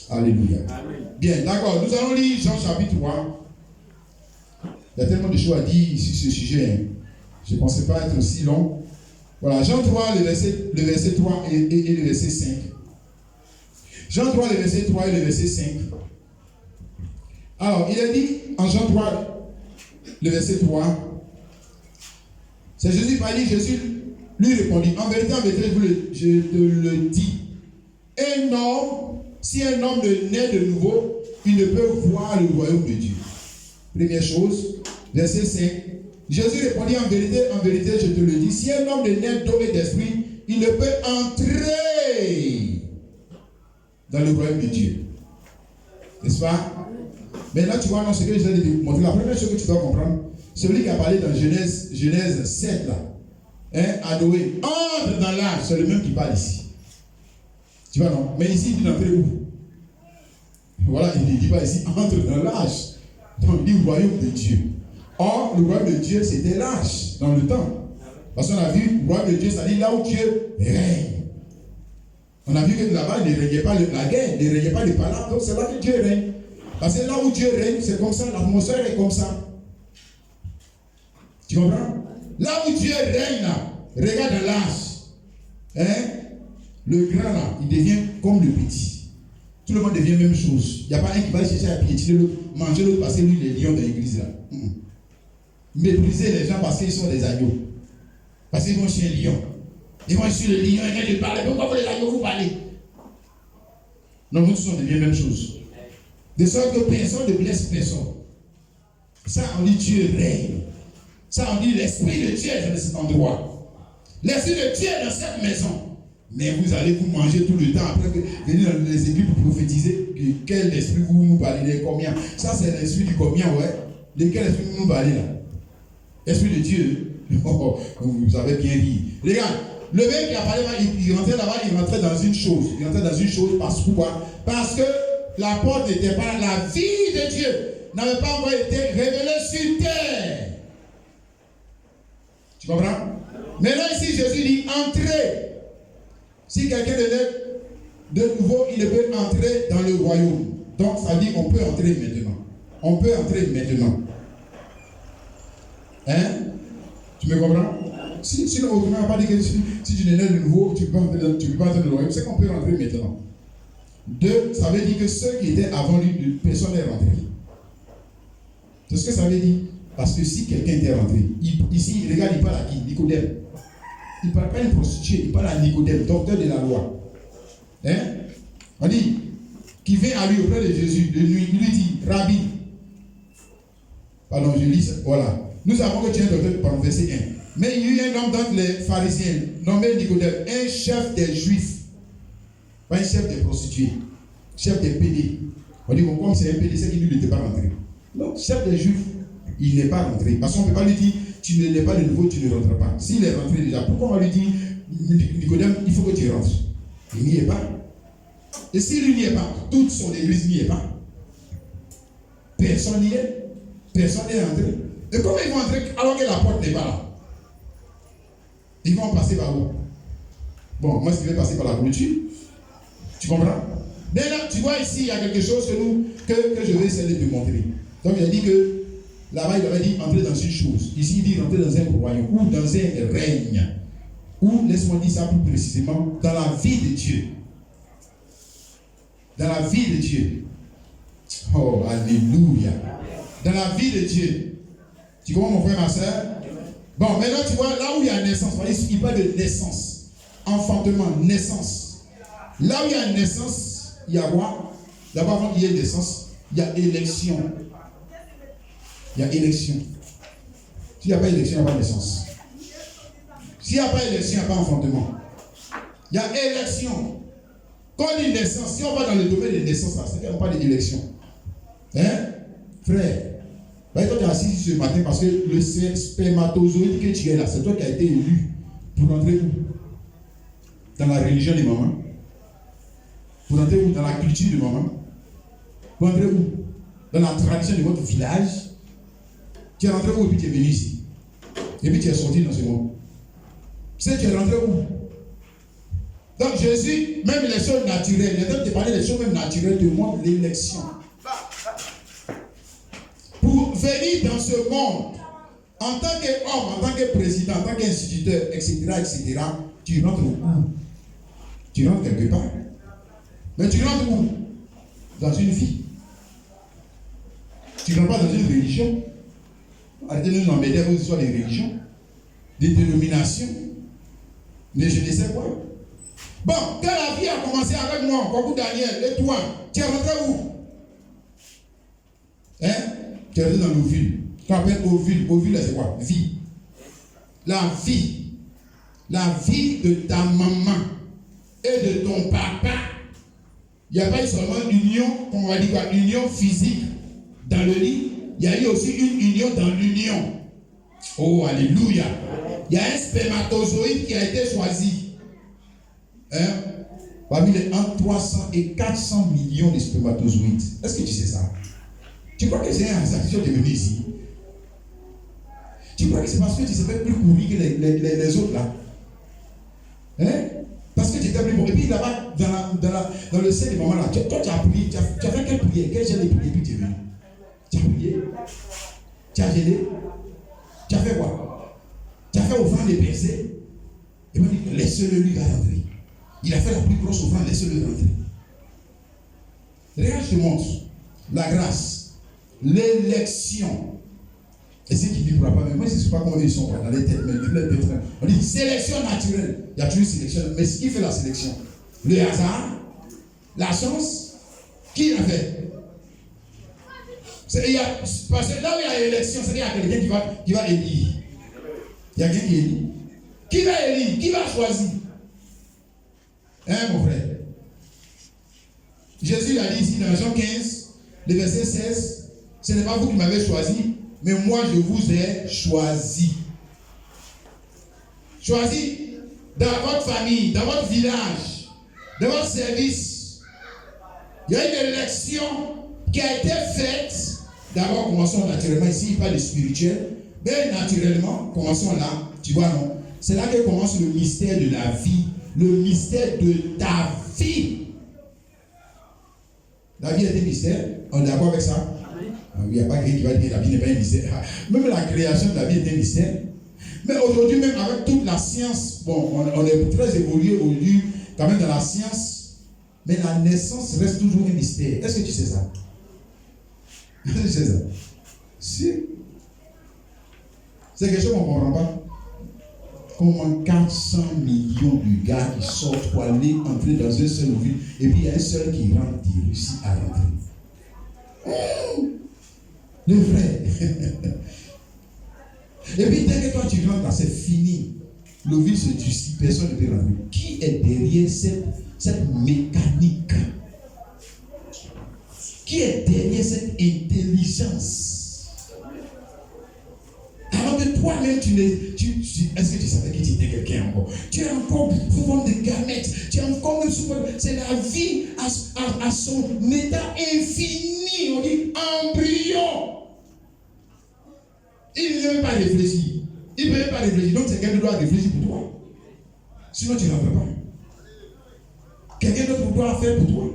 Alléluia. Amen. Bien, d'accord. Nous allons lire Jean chapitre 3. Il y a tellement de choses à dire sur ce sujet. Hein. Je ne pensais pas être aussi long. Voilà, Jean 3, le verset 3 et le verset 5. Jean 3, le verset 3 et le verset 5. Alors, il a dit en Jean 3, le verset 3, c'est Jésus qui a dit, Jésus lui répondit, en vérité, je te le dis, si un homme naît de nouveau, il ne peut voir le royaume de Dieu. Première chose, verset 5. Jésus répondit, en vérité, je te le dis, si un homme naît d'eau et d'esprit, il ne peut entrer dans le royaume de Dieu. N'est-ce pas? Maintenant, tu vois, ce que je viens de te montrer. La première chose que tu dois comprendre, celui qui a parlé dans Genèse 7, là, hein, à Noé, entre dans l'âge, c'est le même qui parle ici. Tu vois, non? Mais ici, il dit d'entrer où? Voilà, il ne dit pas ici, entre dans l'âge. Donc, il dit royaume de Dieu. Or, le royaume de Dieu, c'était l'âge, dans le temps. Parce qu'on a vu, le royaume de Dieu, c'est-à-dire là où Dieu règne. On a vu que là-bas, il ne régnait pas la guerre, il ne régnait pas les palabres, donc c'est là que Dieu règne. Parce que là où Dieu règne, c'est comme ça, l'atmosphère est comme ça. Tu comprends? Là où Dieu règne, là, regarde l'âge. Hein? Le grand, là, il devient comme le petit. Tout le monde devient la même chose. Il n'y a pas un qui va chercher à piétiner l'autre, manger l'autre parce que lui, il est lion dans l'église, là. Mépriser les gens parce qu'ils sont des agneaux. Parce qu'ils vont chez un lion. Ils vont sur le lion et quand ils parlent, pourquoi vous les agneaux vous parlez? Non, nous tous on devient la même chose. De sorte que personne ne blesse personne. Ça, on dit Dieu règne. Ça, on dit l'Esprit de Dieu est dans cet endroit. L'Esprit de Dieu est dans cette maison. Mais vous allez vous manger tout le temps après venir dans les églises pour prophétiser. Quel esprit vous nous parlez de combien? Ça, c'est l'esprit du combien, ouais. De quel esprit vous nous parlez là? Esprit de Dieu. Oh, vous avez bien dit. Regarde, le mec qui a parlé, il rentrait là-bas, il rentrait dans une chose. Il rentrait dans une chose pourquoi? Parce que la porte n'était pas là. La vie de Dieu n'avait pas encore été révélée sur terre. Tu comprends? Maintenant ici, Jésus dit, entrez. Si quelqu'un est de nouveau, il ne peut entrer dans le royaume. Donc, ça dit qu'on peut entrer maintenant. On peut entrer maintenant. Hein? Tu me comprends? Si autrement n'a pas dit que si tu n'es de nouveau, tu peux pas entrer dans le royaume, c'est qu'on peut rentrer maintenant. 2, ça veut dire que ceux qui étaient avant lui, personne n'est rentré. C'est ce que ça veut dire. Parce que si quelqu'un était rentré, ici, regarde, il parle à qui? Nicodème. Il ne parle pas à une prostituée, il parle à Nicodème, docteur de la loi. Hein? On dit, qui vient à lui auprès de Jésus de nuit, il lui dit, Rabbi. Pardon, je lis ça. Voilà. Nous savons que tu es un docteur par verset 1. Mais il y a un homme d'entre les pharisiens, nommé Nicodème, un chef des juifs. Pas un chef des prostituées, chef des PD. On dit, bon, comme c'est un PD, c'est qu'il n'était pas rentré. Donc, chef des juifs, il n'est pas rentré. Parce qu'on ne peut pas lui dire, tu ne l'es pas de nouveau, tu ne rentres pas. S'il est rentré déjà, pourquoi on va lui dire, Nicodème, il faut que tu rentres? Il n'y est pas. Et s'il n'y est pas, toute son église n'y est pas. Personne n'y est. Personne n'est rentré. Et comment ils vont entrer alors que la porte n'est pas là? Ils vont passer par où? Bon, moi, je vais passer par la clôture. Tu comprends? Mais là, tu vois ici, il y a quelque chose que je vais essayer de te montrer. Donc, il a dit que Là-bas, il avait dit entrer dans une chose. Ici, il dit entrer dans un royaume ou dans un règne. Ou, laisse-moi dire ça plus précisément, dans la vie de Dieu. Dans la vie de Dieu. Oh, alléluia. Dans la vie de Dieu. Tu comprends, mon frère, ma soeur? Bon, maintenant, tu vois, là où il y a naissance, il parle de naissance. Enfantement, naissance. Là où il y a naissance, il y a quoi? D'abord, avant qu'il y ait naissance, il y a élection. Il y a élection. S'il n'y a pas élection, il n'y a pas naissance. S'il n'y a pas élection, il n'y a pas enfantement. Il y a élection. Quand on dit naissance, si on va dans le domaine de naissance, c'est qu'on parle d'élection. Hein? Frère, toi tu es assis ce matin parce que le spermatozoïde que tu es là, c'est toi qui as été élu pour entrer où? Dans la religion des mamans. Pour entrer où? Dans la culture de maman. Pour entrer où? Dans la tradition de votre village. Tu es rentré où et puis tu es venu ici. Et puis tu es sorti dans ce monde. Tu sais, tu es rentré où? Donc Jésus, même les choses naturelles, il est de parler des choses même naturelles, te montre l'élection. Pour venir dans ce monde, en tant qu'homme, en tant que président, en tant qu'instituteur, etc., tu rentres où? Tu rentres quelque part. Mais tu rentres où? Dans une vie. Tu ne rentres pas dans une religion. Arrêtez de nous embêter aux histoires des religions, des dénominations, mais je ne sais quoi. Bon, quand la vie a commencé avec moi, comme Daniel, et toi, tu es rentré où? Hein? Tu es rentré dans l'ovule. Tu appelles ovule. Ovule, c'est quoi? Vie. La vie. La vie de ta maman et de ton papa. Il n'y a pas eu seulement une union, on va dire quoi, union physique dans le lit. Il y a eu aussi une union dans l'union. Oh, alléluia. Il y a un spermatozoïde qui a été choisi. Hein? Parmi les entre 300 et 400 millions de spermatozoïdes. Est-ce que tu sais ça? Tu crois que c'est un hasard que tu es venu ici? Tu crois que c'est parce que tu ne sais pas plus courir que les autres là? Hein? Parce que tu étais plus bon. Et puis là-bas, dans le sein de maman là, toi tu as prié, tu as fait quelle prière? Quelle gêne de prière, puis tu es venu? Tu as prié? Tu as gêné? Tu as fait quoi? Tu as fait offrande de baiser? Et puis laisse-le lui rentrer. Il a fait la plus grosse offrande, laisse-le rentrer. Regarde, je te montre la grâce, l'élection. Et ceux qui ne vivent pas, mais moi je ne sais pas comment ils sont dans les têtes, mais on dit sélection naturelle. Il y a toujours une sélection. Mais ce qui fait la sélection? Le hasard? La chance? Qui l'a fait? Parce que là où il y a l'élection, c'est qu'il y a quelqu'un qui va élire. Il y a quelqu'un qui élit. Qui va élire? Qui va choisir? Hein, mon frère? Jésus l'a dit ici dans Jean 15, le verset 16, ce n'est pas vous qui m'avez choisi, mais moi je vous ai choisi. Choisi dans votre famille, dans votre village, dans votre service. Il y a une élection qui a été faite. D'abord, commençons naturellement. Ici, il parle de spirituel. Mais naturellement, commençons là. Tu vois, non? C'est là que commence le mystère de la vie. Le mystère de ta vie. La vie est un mystère. On est d'accord avec ça? Il n'y a pas quelqu'un qui va dire que la vie n'est pas un mystère. Même la création de la vie est un mystère. Mais aujourd'hui, même avec toute la science, bon, on est très évolué aujourd'hui, quand même dans la science. Mais la naissance reste toujours un mystère. Est-ce que tu sais ça? Est-ce que tu sais ça? Si. C'est quelque chose qu'on ne comprend pas. Comment 400 millions de gars qui sortent pour aller entrer dans un seul ville, et puis il y a un seul qui rentre, qui réussit à rentrer. Le vrai. Et puis dès que toi tu rentres là, c'est fini. Le ville se durcit, personne ne peut rentrer. Qui est derrière cette mécanique? Qui est derrière cette intelligence? Alors que toi-même, est-ce que tu savais que tu étais quelqu'un encore? Tu es encore sous forme de gamètes. Tu es encore sous forme. C'est la vie à son état infini. On dit embryon. Il ne veut pas réfléchir. Il ne veut pas réfléchir. Donc c'est quelqu'un qui doit réfléchir pour toi. Sinon tu n'en fais pas. Quelqu'un d'autre doit faire pour toi.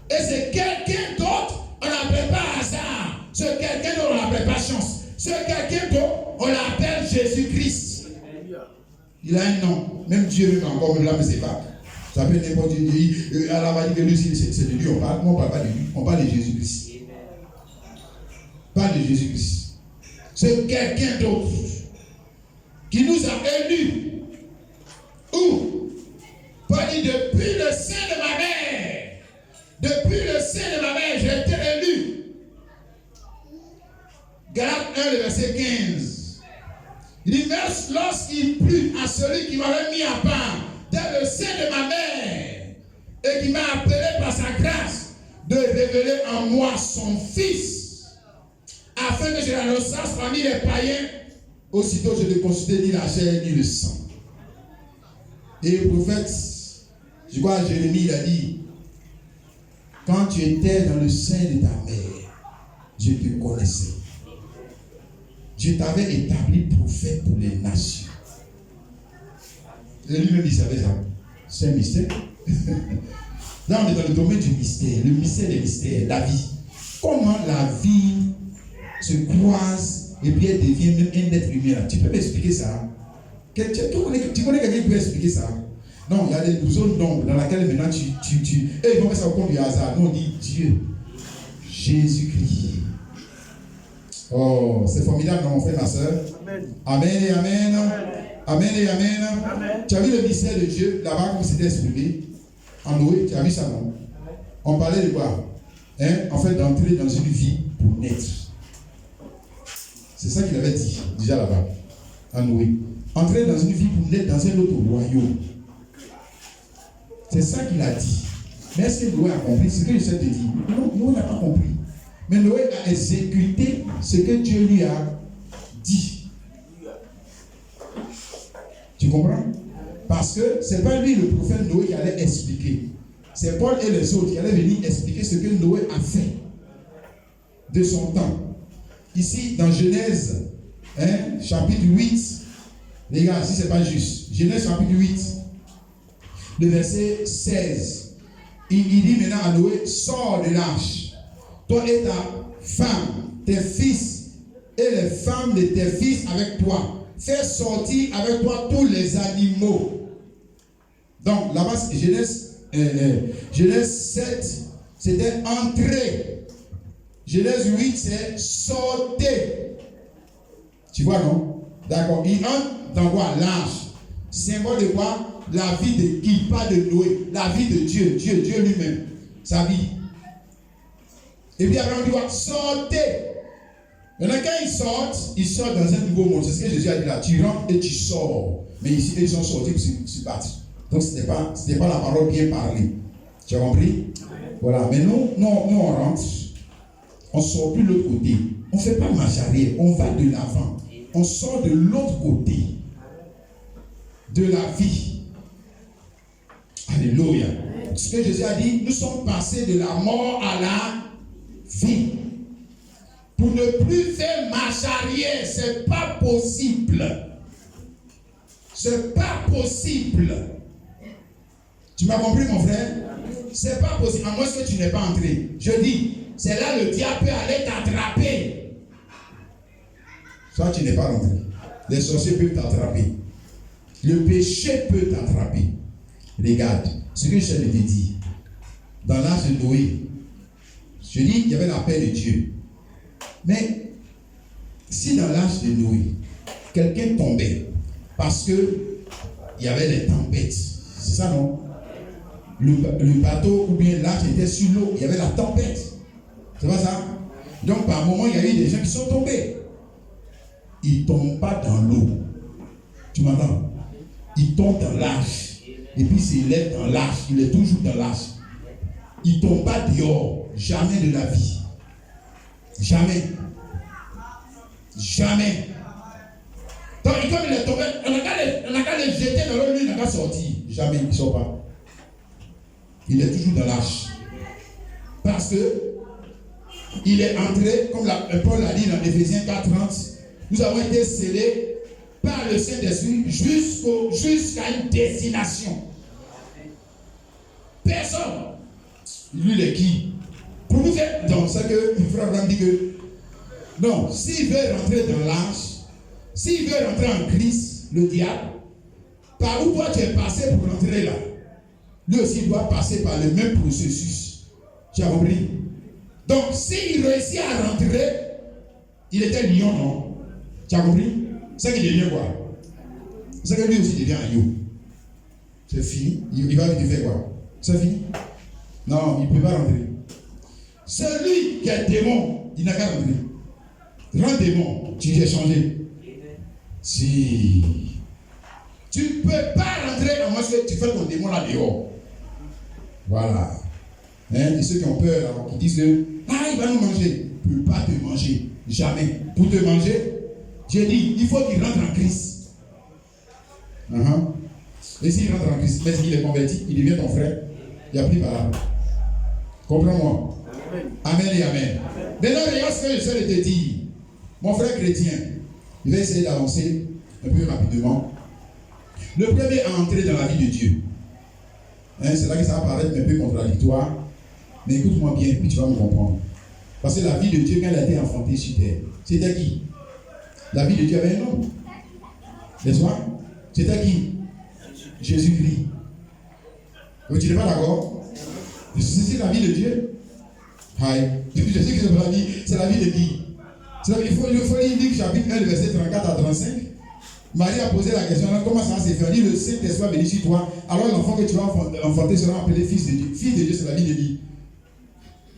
Et c'est quelqu'un d'autre, on n'appelle pas hasard. C'est quelqu'un d'autre, on n'appelle pas chance. Ce quelqu'un d'autre, on l'appelle Jésus-Christ. Il a un nom. Même Dieu même encore, même là, mais c'est pas. Ça peut être n'importe qui. Allah va dire que lui, c'est de lui, on parle. Non, on ne parle pas de lui. On parle de Jésus-Christ. Pas de Jésus-Christ. C'est quelqu'un d'autre qui nous a élus. Où? Paul dit, depuis le sein de ma mère, depuis le sein de ma mère, j'ai été élu. Galates 1, le verset 15. Il dit, mais lorsqu'il plut à celui qui m'avait mis à part dans le sein de ma mère et qui m'a appelé par sa grâce de révéler en moi son Fils, afin que je l'annonçasse parmi les païens, aussitôt je ne consultais ni la chair ni le sang. Et le prophète, je crois Jérémie, il a dit, quand tu étais dans le sein de ta mère, je te connaissais. Je t'avais établi prophète pour les nations. Et lui-même, il savait ça. C'est un mystère. Là, on est dans le domaine du mystère. Le mystère des mystères, la vie. Comment la vie se croise et puis elle devient même un être humain. Tu peux m'expliquer ça? Tu connais quelqu'un qui peut expliquer ça? Non, il y a des zones d'ombre dans lesquelles maintenant tu et ils vont mettre ça au compte du hasard. Nous on dit Dieu, Jésus-Christ. Oh, c'est formidable, mon frère, ma soeur. Amen. Amen et amen. Amen et amen. Amen. Tu as vu le mystère de Dieu là-bas, comme c'était exprimé en Noé, tu as vu ça, non? On parlait de quoi? En fait, d'entrer dans une vie pour naître. C'est ça qu'il avait dit déjà là-bas, en Noé. Entrer dans une vie pour naître dans un autre royaume. C'est ça qu'il a dit. Mais est-ce que Noé a compris ce que j'essaie de dire? Non, Noé n'a pas compris. Mais Noé a exécuté ce que Dieu lui a dit. Tu comprends? Parce que ce n'est pas lui le prophète Noé qui allait expliquer. C'est Paul et les autres qui allaient venir expliquer ce que Noé a fait de son temps. Ici, dans Genèse, chapitre 8, les gars, si ce n'est pas juste. Genèse chapitre 8, le verset 16. Il dit maintenant à Noé, sors de l'arche. Toi et ta femme, tes fils et les femmes de tes fils avec toi. Fais sortir avec toi tous les animaux. Donc là-bas, Genèse 7, c'était entrer. Genèse 8, c'est sortir. Tu vois, non? D'accord. Il entre dans quoi? L'arche. Symbole de quoi? La vie de qui? Pas de Noé. La vie de Dieu. Dieu lui-même. Sa vie. Et puis après, on dit quoi? Sortez. Maintenant, quand ils sortent dans un nouveau monde. C'est ce que Jésus a dit là. Tu rentres et tu sors. Mais ici, ils sont sortis pour se battre. Donc, ce n'était pas la parole bien parlée. Tu as compris? Voilà. Mais nous, on rentre. On ne sort plus de l'autre côté. On ne fait pas marche arrière. On va de l'avant. On sort de l'autre côté. De la vie. Alléluia. Ce que Jésus a dit, nous sommes passés de la mort à la vie. Pour ne plus faire marche arrière, c'est pas possible. C'est pas possible. Tu m'as compris, mon frère? C'est pas possible. À moins que tu n'es pas entré. Je dis, c'est là le diable peut aller t'attraper. Soit tu n'es pas rentré. Les sorciers peuvent t'attraper. Le péché peut t'attraper. Regarde, ce que je te dis. Dans l'âge de Noé, je dis, il y avait la paix de Dieu. Mais, si dans l'âge de Noé, quelqu'un tombait, parce que il y avait des tempêtes, c'est ça, non? Le bateau ou bien l'arche était sur l'eau, il y avait la tempête. C'est pas ça? Donc, par moment, il y a eu des gens qui sont tombés. Ils ne tombent pas dans l'eau. Tu m'entends? Ils tombent dans l'arche. Et puis, s'il lève dans l'arche, il est toujours dans l'arche. Il ne tombe pas dehors. Jamais de la vie. Jamais. Jamais. Donc, comme il est tombé, on n'a qu'à le jeter dans l'eau, lui, il n'a qu'à sortir. Jamais, il ne sort pas. Il est toujours dans l'arche. Parce que il est entré, comme Paul l'a dit dans Éphésiens 4:30, nous avons été scellés par le Saint-Esprit jusqu'à une destination. Personne. Lui, il est qui? Pour nous faire. Donc, c'est que le frère Abraham dit que Donc, s'il veut rentrer dans l'arche, s'il veut rentrer en Christ, le diable, par où toi tu es passé pour rentrer là, lui aussi doit passer par le même processus. Tu as compris? Donc, s'il réussit à rentrer, il était lion, non? Tu as compris? C'est qu'il devient quoi? C'est que lui aussi devient un lion. C'est fini. Il va lui faire quoi? C'est fini? Non, il ne peut pas rentrer. Celui qui est démon, il n'a qu'à rentrer. Grand démon, tu t'es changé. Si. Tu ne peux pas rentrer à moins que tu fais ton démon là dehors. Voilà. Hein, et ceux qui ont peur, là, qui disent que il va nous manger. Il ne peut pas te manger. Jamais. Pour te manger, j'ai dit, il faut qu'il rentre en Christ. Et s'il rentre en Christ, mais s'il est converti, il devient ton frère. Il n'y a plus par là. Comprends-moi. Amen et amen. Maintenant, regarde ce que j'essaie de te dire. Mon frère chrétien, il va essayer d'avancer un peu rapidement. Le premier à entrer dans la vie de Dieu. C'est là que ça va paraître un peu contradictoire. Mais écoute-moi bien, puis tu vas me comprendre. Parce que la vie de Dieu, quand elle a été enfantée sur terre, c'était qui? La vie de Dieu avait un nom. N'est-ce pas? C'était qui? Jésus-Christ. Tu n'es pas d'accord? C'est la vie de Dieu. Jésus-Christ, c'est la vie de qui? Il faut lire Luc chapitre 1, verset 34 à 35. Marie a posé la question, comment ça va se faire? Elle dit, le Saint-Esprit va venir sur toi. Alors l'enfant que tu vas enfanter sera appelé fils de Dieu. Fils de Dieu, c'est la vie de qui?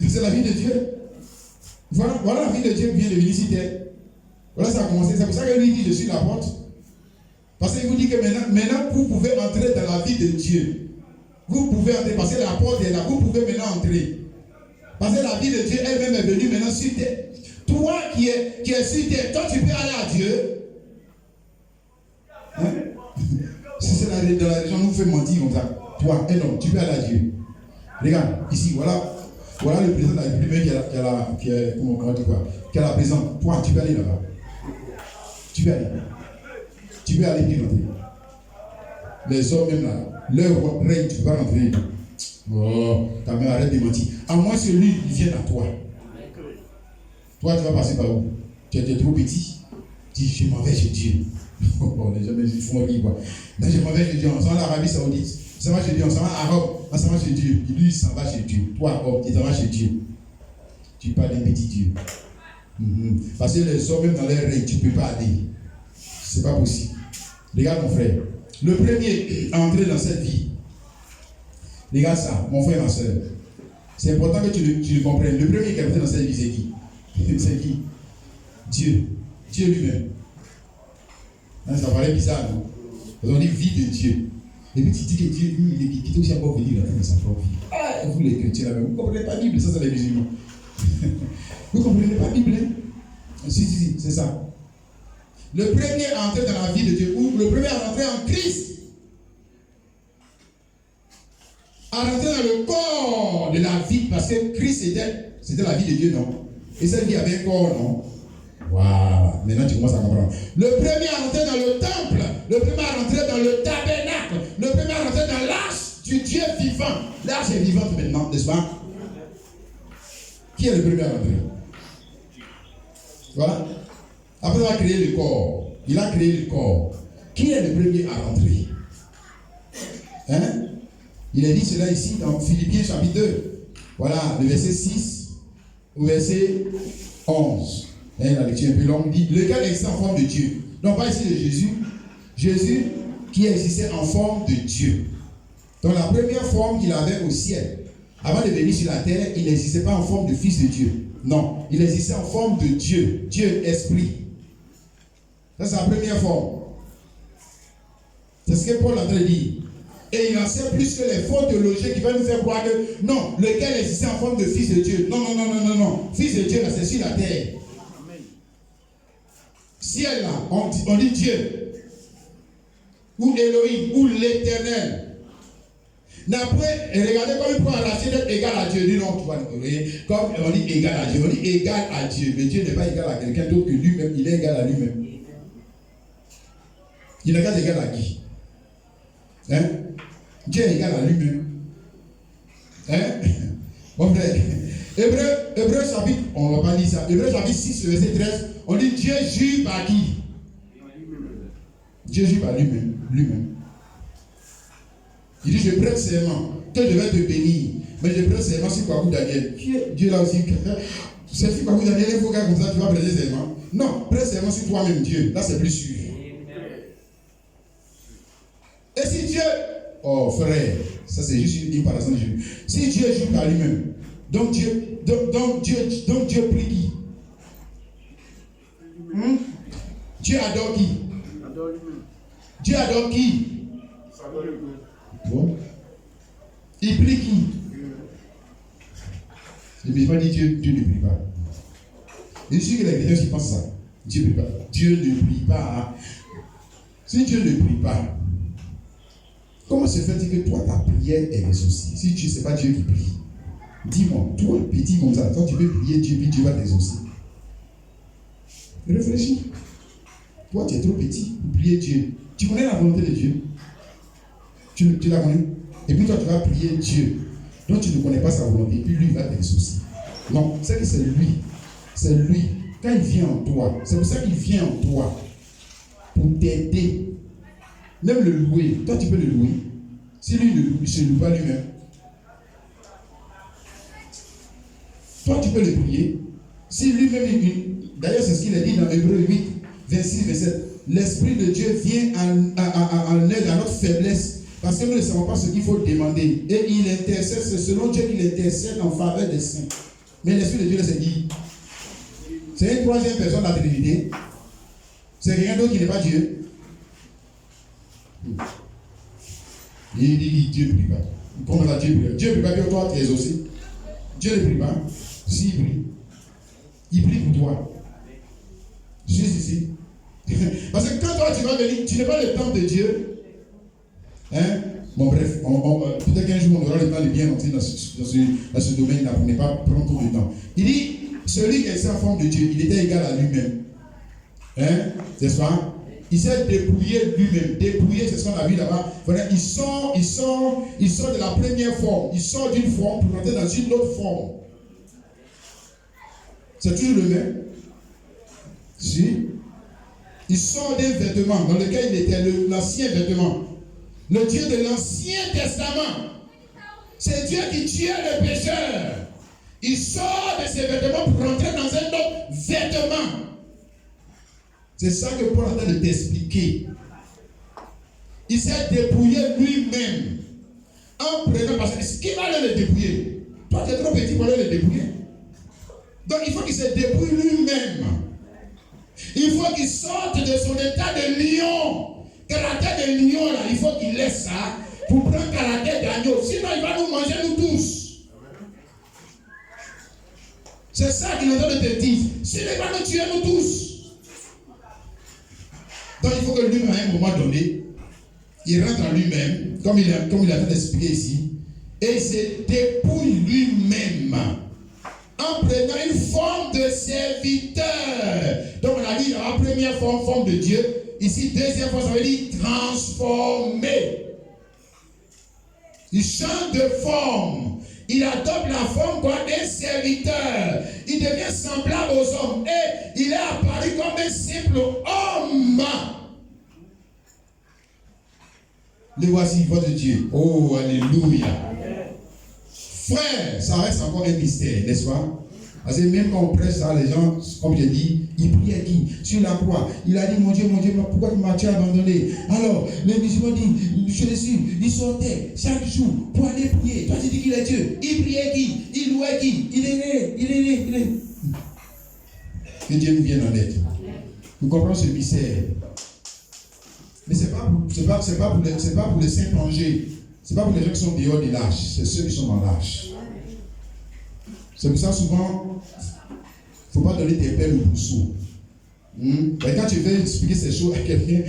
C'est la vie de Dieu. Voilà la vie de Dieu qui vient de venir sur terre. Voilà, ça a commencé. C'est pour ça que lui dit, je suis la porte. Parce qu'il vous dit que maintenant, vous pouvez entrer dans la vie de Dieu. Vous pouvez entrer, parce que la porte est là. Vous pouvez maintenant entrer. Parce que la vie de Dieu elle-même est venue maintenant sur terre. Toi qui es sur terre, toi tu peux aller à Dieu. Hein? Si c'est dans la région, on nous fait mentir comme ça. Toi, un homme, tu peux aller à Dieu. Regarde, ici, voilà le président de la République qui a la présence. Toi, tu peux aller là-bas. Tu peux aller. Tu peux aller puis rentrer. Les hommes même là, leur règne, tu ne peux pas rentrer. Oh, ta mère arrête de mentir. À moins que lui, il vienne à toi. Toi, tu vas passer par où? Tu es trop petit. Dis, je m'en vais chez Dieu. Bon, les gens ils font rire quoi. Là, je m'en vais chez Dieu. On s'en va à l'Arabie Saoudite. Ça va chez Dieu. On s'en va à Rome. On s'en va chez Dieu. Et lui, il s'en va chez Dieu. Toi, il s'en va chez Dieu. Tu parles d'un petit Dieu. Parce que les hommes, même dans leur règne, tu ne peux pas aller. C'est pas possible. Regarde mon frère. Le premier à entrer dans cette vie. Regarde ça, mon frère et ma soeur. C'est important que tu le comprennes. Le premier qui est entré dans cette vie, c'est qui? C'est qui? Dieu. Dieu lui-même. Ça paraît bizarre, non? On dit vie de Dieu. Et puis tu dis que Dieu, lui, il est aussi encore venu dans sa propre vie. Vous les chrétiens, vous ne comprenez pas la Bible, ça c'est les musulmans. Vous ne comprenez pas la Bible, hein? Si, c'est ça. Le premier à entrer dans la vie de Dieu, ou le premier à rentrer en Christ, à rentrer dans le corps de la vie, parce que Christ c'était la vie de Dieu, non? Et cette vie avait un corps, non? Voilà, maintenant tu commences à comprendre. Le premier à rentrer dans le temple, le premier à rentrer dans le tabernacle, le premier à rentrer dans l'arche du Dieu vivant. L'arche est vivante maintenant, n'est-ce pas? Qui est le premier à rentrer? Voilà. Après, il a créé le corps. Il a créé le corps. Qui est le premier à rentrer? Hein? Il est dit cela ici dans Philippiens chapitre 2. Voilà, le verset 6 au verset 11. La lecture est un peu longue. Dit, lequel existait en forme de Dieu. Donc, pas ici de Jésus. Jésus qui existait en forme de Dieu. Donc, la première forme qu'il avait au ciel, avant de venir sur la terre, il n'existait pas en forme de fils de Dieu. Non, il existait en forme de Dieu. Dieu, esprit. Ça, c'est la première forme. C'est ce que Paul a dit. Et il en sait plus que les faux théologiens qui veulent nous faire croire que non, lequel existait en forme de fils de Dieu. Non. Fils de Dieu, là, c'est sur la terre. Ciel, là, on dit Dieu. Ou Elohim, ou l'éternel. D'après, regardez comme il prend la d'être égal à Dieu. Il dit non, tu vois, comme on dit égal à Dieu, on dit égal à Dieu. Mais Dieu n'est pas égal à quelqu'un d'autre que lui-même, il est égal à lui-même. Il n'est pas égal à qui? Hein? Dieu est égal à lui-même. Hein? Mon frère, Hébreu chapitre, on ne va pas lire ça. Hébreu chapitre 6, verset 13, on dit Dieu jure par qui? Dieu jure par lui-même. Il dit, je prête serment que je vais te bénir. Mais je prête serment sur Kwaku Daniel. Qui est Dieu là aussi? C'est sur Kwaku Daniel, il faut qu'à comme ça, tu vas prêter serment. Non, prête serment sur toi-même, Dieu. Là, c'est plus sûr. Et si Dieu, oh frère, ça c'est juste une comparaison de Dieu. Si Dieu jure par lui-même, donc Dieu prie qui? Dieu adore qui? Dieu adore qui? Bon. Il prie qui? Je ne vais pas dire Dieu ne prie pas. Je suis sûr que les chrétiens pensent ça. Dieu ne prie pas. Dieu ne prie pas. Si Dieu ne prie pas, comment se fait-il que toi, ta prière est exaucée? Si tu ne sais pas Dieu qui prie, dis-moi, toi, petit comme ça, toi, tu peux prier Dieu, puis Dieu va t'exaucer. Réfléchis. Toi, tu es trop petit pour prier Dieu. Tu connais la volonté de Dieu? Tu la connais? Et puis toi, tu vas prier Dieu. Donc, tu ne connais pas sa volonté, puis lui, il va t'exaucer. Non, c'est que c'est lui. C'est lui. Quand il vient en toi, c'est pour ça qu'il vient en toi. Pour t'aider. Même le louer. Toi, tu peux le louer. Si lui ne se loue pas lui-même. Toi, tu peux le prier. Si lui-même, d'ailleurs, c'est ce qu'il a dit dans Hébreu 8, 26, 27. L'Esprit de Dieu vient en aide à notre faiblesse. Parce que nous ne savons pas ce qu'il faut demander. Et il intercède, c'est selon Dieu qu'il intercède en faveur des saints. Mais l'Esprit de Dieu, c'est dit. C'est une troisième personne de la Trinité. C'est rien d'autre qui n'est pas Dieu. Il dit Dieu ne prie pas. Comment ça Dieu prie? Dieu ne prie pas que toi tu es exaucé. Dieu ne prie pas. Si il prie. Il prie pour toi. Juste ici. Parce que quand toi tu vas venir, tu n'es pas le temple de Dieu. Hein? Bon bref, peut-être qu'un jour on aura le temps de bien entrer dans ce domaine-là pour ne pas prendre trop de temps. Il dit, celui qui est en forme de Dieu, il était égal à lui-même. Hein? N'est-ce pas? Il s'est dépouillé lui-même. Dépouillé, c'est ce qu'on a vu là-bas. Voilà, il sort de la première forme. Il sort d'une forme pour rentrer dans une autre forme. C'est toujours le même. Si? Il sort d'un vêtement dans lequel il était, l'ancien vêtement. Le Dieu de l'Ancien Testament. C'est Dieu qui tuait le pécheur. Il sort de ses vêtements pour rentrer dans un autre vêtement. C'est ça que Paul est en train de t'expliquer. Il s'est dépouillé lui-même. En prenant, parce que qui va aller le dépouiller? Toi, tu es trop petit pour aller le dépouiller. Donc, il faut qu'il se dépouille lui-même. Il faut qu'il sorte de son état de lion. Caractère de lion, là, il faut qu'il laisse ça pour prendre caractère d'agneau. Sinon, il va nous manger, nous tous. C'est ça qu'il est en train de te dire. Sinon, il va nous tuer, nous tous. Donc, il faut que lui-même, à un moment donné, il rentre en lui-même, comme il a fait d'expliquer ici, et il se dépouille lui-même en prenant une forme de serviteur. Donc, on a dit la première forme de Dieu. Ici, deuxième fois, ça veut dire transformer. Il change de forme. Il adopte la forme d'un serviteur. Il devient semblable aux hommes. Et il est apparu comme un simple homme. Le voici, votre Dieu. Oh, alléluia. Frère, ça reste encore un mystère, n'est-ce pas? Parce que même quand on prêche ça, les gens, comme je dis, ils prient à qui? Sur la croix. Il a dit, mon Dieu, pourquoi tu m'as abandonné? Alors, les musulmans disent, je le suis, ils sortaient chaque jour pour aller prier. Toi, tu dis qu'il est Dieu. Il priait qui? Il louait qui? Il est. Que Dieu nous vienne en aide. Vous comprenez ce mystère? Mais ce n'est pas pour les saints plongés. Ce n'est pas pour les gens qui sont dehors de l'arche. C'est ceux qui sont dans l'arche. C'est pour ça, souvent, il ne faut pas donner tes pelles au bousseau. Et quand tu veux expliquer ces choses à quelqu'un,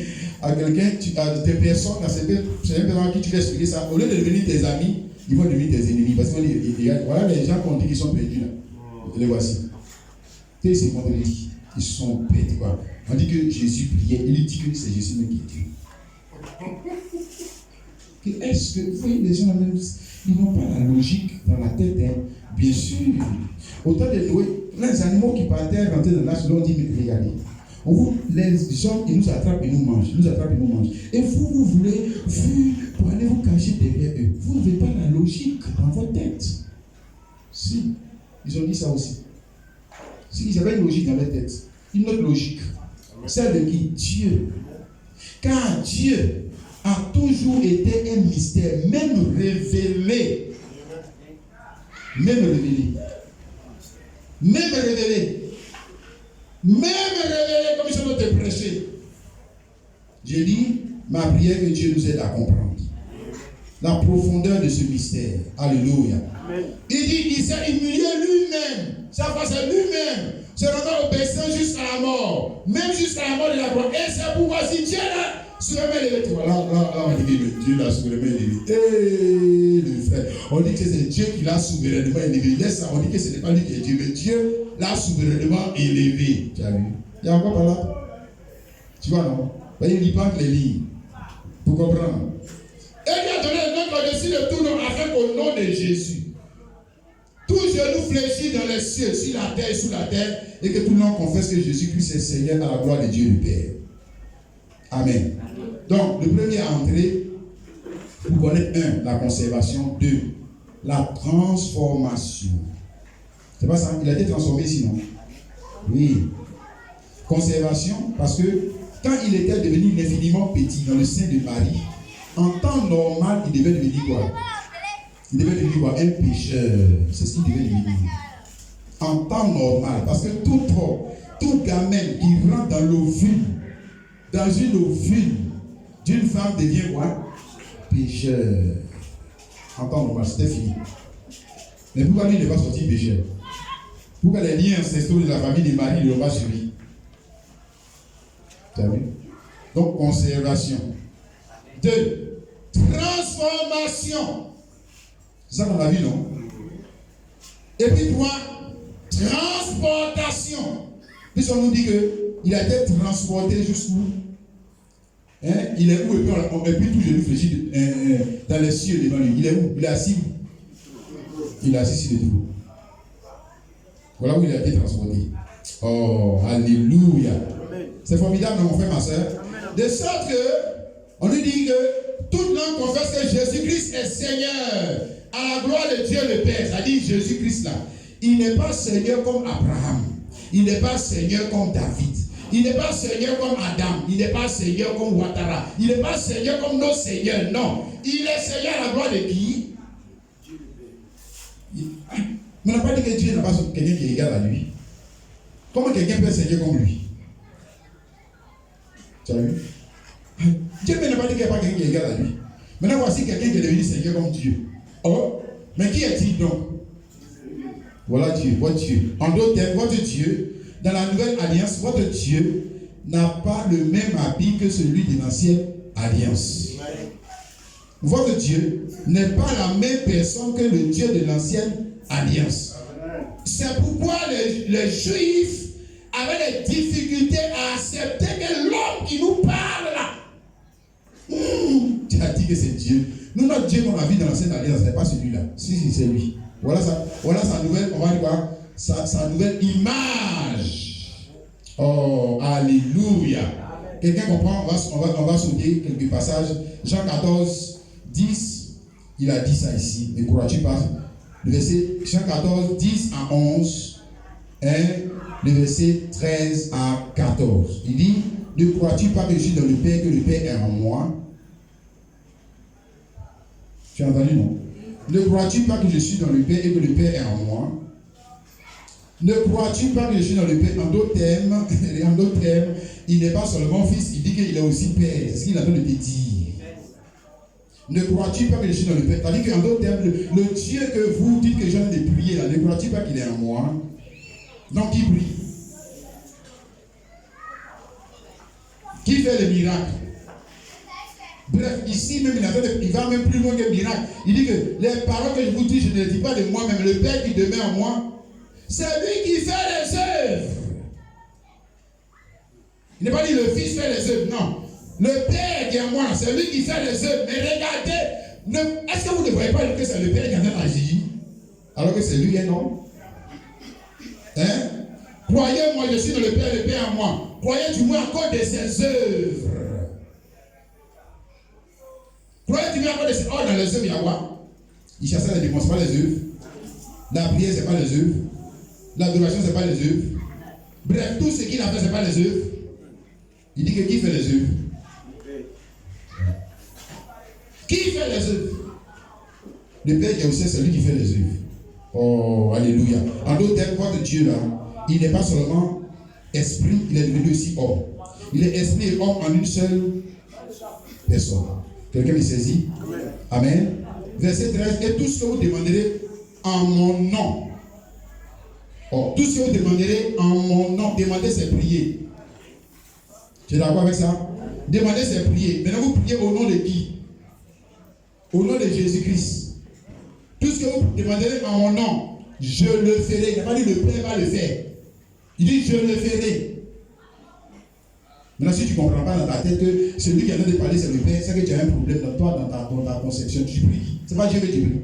tes personnes, c'est un personne à qui tu veux expliquer ça, au lieu de devenir tes amis, ils vont devenir tes ennemis. Parce que voilà les gens qu'on dit qu'ils sont perdus là. Les voici. Qu'est-ce qu'ils vont dire? Ils sont perdus. Quoi. On dit que Jésus priait, il dit que c'est Jésus qui est Dieu. Est-ce que, vous voyez, les gens, ils n'ont pas la logique dans la tête Bien sûr. Au temps de Noé, les animaux qui partaient rentrer dans l'arche, l'ont dit, mais regardez. Les hommes, ils nous attrapent et nous mangent. Et vous voulez fuir pour aller vous cacher derrière eux. Vous n'avez pas la logique dans votre tête. Si, ils ont dit ça aussi. Si, ils avaient une logique dans leur tête. Une autre logique. Celle de qui? Dieu. Car Dieu a toujours été un mystère, même révélé. Même révélé, comme je viens de te prêcher. J'ai dit, ma prière que Dieu nous aide à comprendre la profondeur de ce mystère. Alléluia. Amen. Il dit, il s'est humilié lui-même, sa face à lui-même, se rendant obéissant jusqu'à la mort, même jusqu'à la mort de la croix. Et c'est pourquoi si Dieu l'a souverainement élevé, là, on dit que Dieu l'a souverainement élevé. Le frère, on dit que c'est Dieu qui l'a souverainement élevé. Laisse ça, on dit que ce n'est pas lui qui est Dieu, mais Dieu l'a souverainement élevé. Tu as vu? Il y a encore par là. Tu vois, non? Il lit pas les lignes. Pour comprendre. Et il a donné le nom au-dessus de tout nom, afin qu'au nom de Jésus, tout genou fléchit dans les cieux, sur la terre et sous la terre, et que tout le monde confesse que Jésus-Christ est Seigneur à la gloire de Dieu le Père. Amen. Donc, le premier à entrer, vous connaissez 1, la conservation, 2, la transformation. C'est pas ça? Il a été transformé sinon? Oui. Conservation, parce que quand il était devenu infiniment petit dans le sein de Marie, en temps normal, il devait devenir quoi? Il devait devenir quoi? Un pécheur. C'est ce qu'il devait devenir. En temps normal. Parce que tout gamin qui rentre dans l'ovule, dans une ovule d'une femme devient quoi? Pécheur. En temps normal, c'était fini. Mais pourquoi lui ne va pas sortir pécheur? Pourquoi les liens ancestraux de la famille de Marie ne l'ont pas suivi? Tu as vu? Donc, conservation. 2. Transformation. C'est ça qu'on a vu, non? Et puis 3. Transportation. Puisqu'on nous dit qu'il a été transporté jusqu'où? Hein? Il est où? Et puis tout genou fléchit dans les cieux devant lui. Il est où? Il est assis. Il est assis sur le trou. Voilà où il a été transporté. Oh, alléluia. C'est formidable, mon frère, ma soeur. De sorte que, on nous dit que toute langue confesse que Jésus-Christ est Seigneur à la gloire de Dieu le Père. C'est-à-dire Jésus-Christ là. Il n'est pas Seigneur comme Abraham. Il n'est pas Seigneur comme David. Il n'est pas Seigneur comme Adam. Il n'est pas Seigneur comme Ouattara. Il n'est pas Seigneur comme nos seigneurs. Non. Il est Seigneur à la gloire de qui? On n'a pas dit que Dieu n'a pas quelqu'un qui est égal à lui. Comment quelqu'un peut être Seigneur comme lui? Tu as vu? Dieu n'a pas dit qu'il n'y a pas quelqu'un qui est égal à lui. Maintenant, voici quelqu'un qui est devenu Seigneur comme Dieu. Oh, mais qui est-il donc? Voilà Dieu, votre Dieu. En d'autres termes, votre Dieu, dans la nouvelle alliance, votre Dieu n'a pas le même habit que celui de l'ancienne alliance. Votre Dieu n'est pas la même personne que le Dieu de l'ancienne alliance. C'est pourquoi les Juifs avaient des difficultés à accepter que l'homme qui nous parle là, tu as dit que c'est Dieu. Nous, notre Dieu qu'on a vu dans l'ancienne alliance, ce n'est pas celui-là. Si, c'est lui. Voilà sa nouvelle, on va dire quoi? Sa nouvelle image. Oh, alléluia. Quelqu'un comprend? On va sauter quelques passages. Jean 14, 10, il a dit ça ici. Ne crois-tu pas? Le verset Jean 14, 10 à 11, le verset 13 à 14. Il dit, ne crois-tu pas que je suis dans le Père, que le Père est en moi? Tu as entendu, non? Ne crois-tu pas que je suis dans le Père et que le Père est en moi? Ne crois-tu pas que je suis dans le Père? En d'autres termes, il n'est pas seulement fils, il dit qu'il est aussi Père. C'est ce qu'il a besoin de te dire. Ne crois-tu pas que je suis dans le Père? C'est-à-dire qu'en d'autres termes, le Dieu que vous dites que j'ai envie de prier là, ne crois-tu pas qu'il est en moi? Donc qui prie? Qui fait les miracles? Bref, ici même, il va même plus loin que le miracle. Il dit que les paroles que je vous dis, je ne les dis pas de moi-même. Le Père qui demeure en moi, c'est lui qui fait les œuvres. Il n'est pas dit le Fils fait les œuvres, non. Le Père qui est en moi, c'est lui qui fait les œuvres. Mais regardez, est-ce que vous ne voyez pas que c'est le Père qui est en train d'agir? Alors que c'est lui un homme. Hein? Croyez-moi, je suis dans le Père en moi. Croyez du moins à cause de ses œuvres. Croyez du moins à cause de ses œuvres. Oh, dans les œuvres, il y a quoi? Il chassait les démons, ce n'est pas les œuvres. La prière, ce n'est pas les œuvres. L'adoration, ce n'est pas les œuvres. Bref, tout ce qu'il a fait, ce n'est pas les œuvres. Il dit que qui fait les œuvres? Qui fait les œuvres? Le Père qui est au ciel, c'est lui qui fait les œuvres. Oh, alléluia. En d'autres termes, votre Dieu là, il n'est pas seulement esprit, il est devenu aussi homme. Il est esprit et homme en une seule personne. Quelqu'un me saisit? Amen. Verset 13. Et tout ce que vous demanderez en mon nom. Oh, tout ce que vous demanderez en mon nom, demandez, c'est prier. Tu es d'accord avec ça? Demandez, c'est prier. Maintenant, vous priez au nom de qui? Au nom de Jésus-Christ. Tout ce que vous demanderez en mon nom, je le ferai. Il n'a pas dit le Père va le faire. Il dit je le ferai. Maintenant, si tu ne comprends pas dans ta tête que celui qui est en train de parler, c'est le Père, c'est que tu as un problème dans toi, dans ta conception. Tu pries. Ce n'est pas Dieu que tu pries.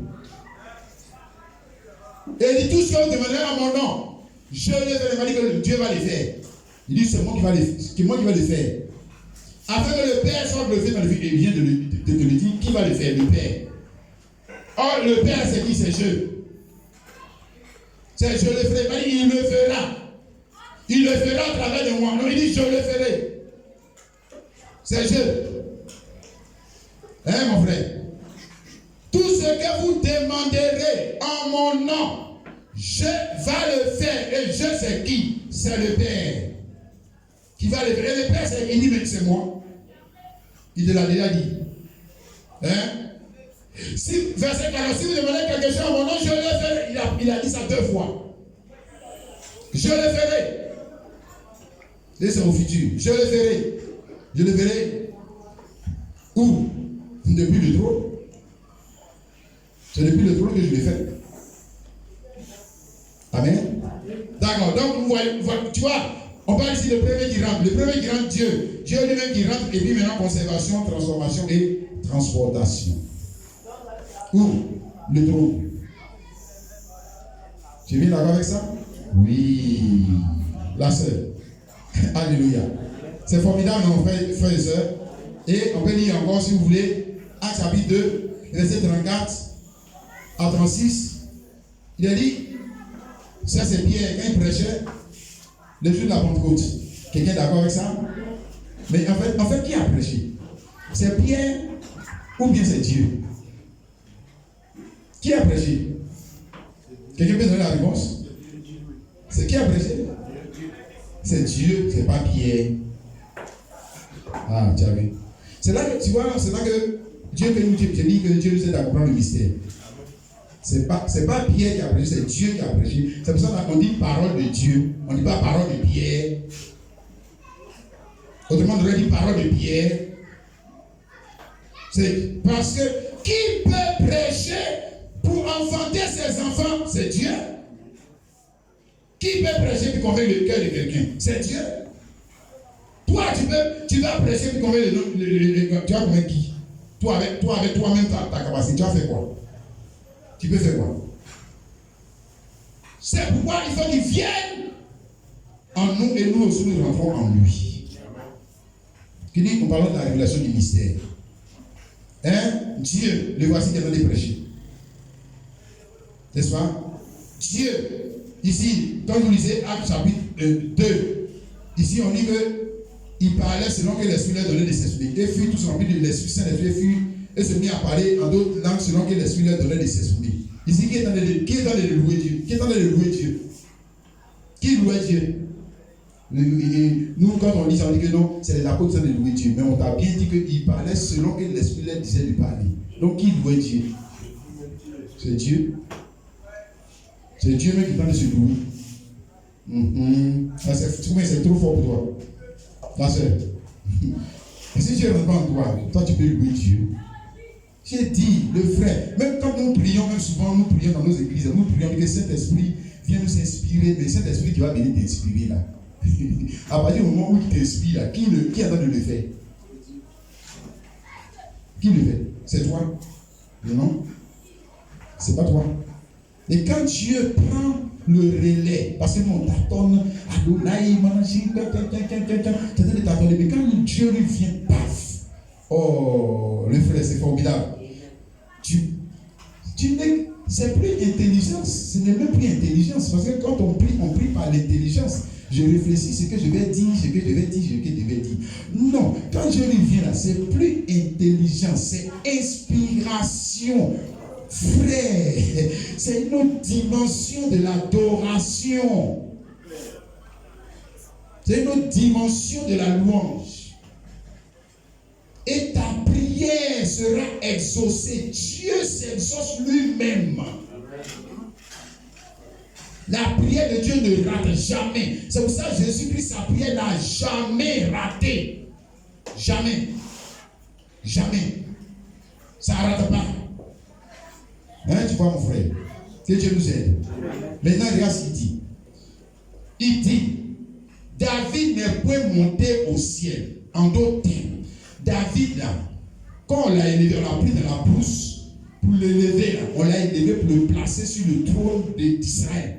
Et il dit tout ce que vous demanderez en mon nom, je le ferai. Il m'a dit que Dieu va le faire. Il dit c'est moi qui vais le faire. Afin que le Père soit glorifié dans le Fils. Et il vient de te le dire, qui va le faire? Le Père. Or, le Père, c'est qui? C'est je. C'est je le ferai. Il le fera. Il le fera à travers de moi. Non, il dit je le ferai. C'est je. Hein, mon frère? Tout ce que vous demanderez en mon nom, je vais le faire. Et je, c'est qui? C'est le Père. Qui va le faire. Et le Père, c'est il dit, mais c'est moi. Il te l'a déjà dit. Hein? Si, verset 40, si vous demandez quelque chose à mon nom, je le ferai. Il a dit ça 2 fois. Je le ferai. Et c'est au futur. Je le ferai. Je le ferai. Où? Depuis le trône. C'est depuis le trône que je l'ai fait. Amen. D'accord. Donc, vous voyez, tu vois, on parle ici de premier qui rentre. Le premier qui rentre, Dieu. Dieu lui-même qui rentre. Et puis maintenant, conservation, transformation et transportation. Où? Le trône. Tu es bien d'accord avec ça? Oui. La sœur. Alléluia. C'est formidable, mon frère et sœurs. Et on peut lire encore, si vous voulez, Actes chapitre 2, verset 34 à 36. Il a dit, ça c'est Pierre, quand il prêchait, le jour de la Pentecôte. Quelqu'un est d'accord avec ça? Mais en fait, qui a prêché? C'est Pierre ou bien c'est Dieu? Qui a prêché? Quelqu'un peut donner la réponse? C'est qui a prêché? C'est Dieu, c'est pas Pierre. Ah, tu as vu. C'est là que tu vois, c'est là que Dieu peut nous dire, je dis que Dieu nous aide à comprendre le mystère. C'est pas Pierre qui a prêché, c'est Dieu qui a prêché. C'est pour ça qu'on dit parole de Dieu. On ne dit pas parole de Pierre. Autrement, on devrait dire parole de Pierre. C'est parce que qui peut prêcher pour enfanter ses enfants? C'est Dieu. Qui peut prêcher pour convaincre le cœur de quelqu'un? C'est Dieu. Toi, tu vas prêcher pour convaincre tu vas convaincre qui? Toi, avec toi-même, ta capacité, tu vas faire quoi? Tu peux faire quoi? C'est pourquoi il faut qu'il vienne en nous et nous aussi nous rentrons en lui. Qui dit, nous parlons de la révélation du mystère. Hein? Dieu, le voici qui est en train de prêcher. N'est-ce pas? Dieu, ici, quand vous lisez Actes chapitre 2, ici on dit qu'il parlait selon que l'Esprit leur donnait de s'exprimer. Et fut tous remplis de l'Esprit, Saint-Esprit fut et se mit à parler en d'autres langues selon que l'Esprit leur donnait de s'exprimer. Ici, qui est en train de louer Dieu? Qui est en train de louer Dieu? Qui louait Dieu? Nous, quand on dit ça, on dit que non, c'est les apôtres qui sont de louer Dieu. Mais on t'a bien dit qu'ils parlaient selon que l'Esprit leur disait de parler. Donc, qui louait Dieu? C'est Dieu. C'est Dieu même qui tente de se louer. C'est trop fort pour toi. Ta soeur. Et si tu ne rentres pas en toi, tu peux louer Dieu. J'ai dit, le frère, même quand nous prions, même souvent nous prions dans nos églises, nous prions que Saint-Esprit vient nous inspirer, mais Saint-Esprit qui va venir t'inspirer là. À partir du moment où il t'inspire là, qui est en train de le faire? Qui le fait? C'est toi? Non? C'est pas toi. Et quand Dieu prend le relais, parce que nous on tâtonne, Adonai, mais quand Dieu lui vient, paf, oh, le frère, c'est formidable. C'est plus intelligence, ce n'est même plus intelligence, parce que quand on prie par l'intelligence. Je réfléchis ce que je vais dire, ce que je vais dire, ce que je vais dire. Non, quand Dieu lui vient là, c'est plus intelligence, c'est inspiration. Frère, c'est une autre dimension de l'adoration. C'est une autre dimension de la louange. Et ta prière sera exaucée. Dieu s'exauce lui-même. La prière de Dieu ne rate jamais. C'est pour ça que Jésus-Christ, sa prière n'a jamais raté. Jamais. Jamais. Ça ne rate pas. Hein, tu vois mon frère? Que Dieu nous aide. Maintenant, regarde ce qu'il dit. Il dit, David n'est point monté au ciel. En d'autres termes, David là, quand on l'a élevé, on l'a pris dans la brousse pour l'élever là. On l'a élevé pour le placer sur le trône d'Israël.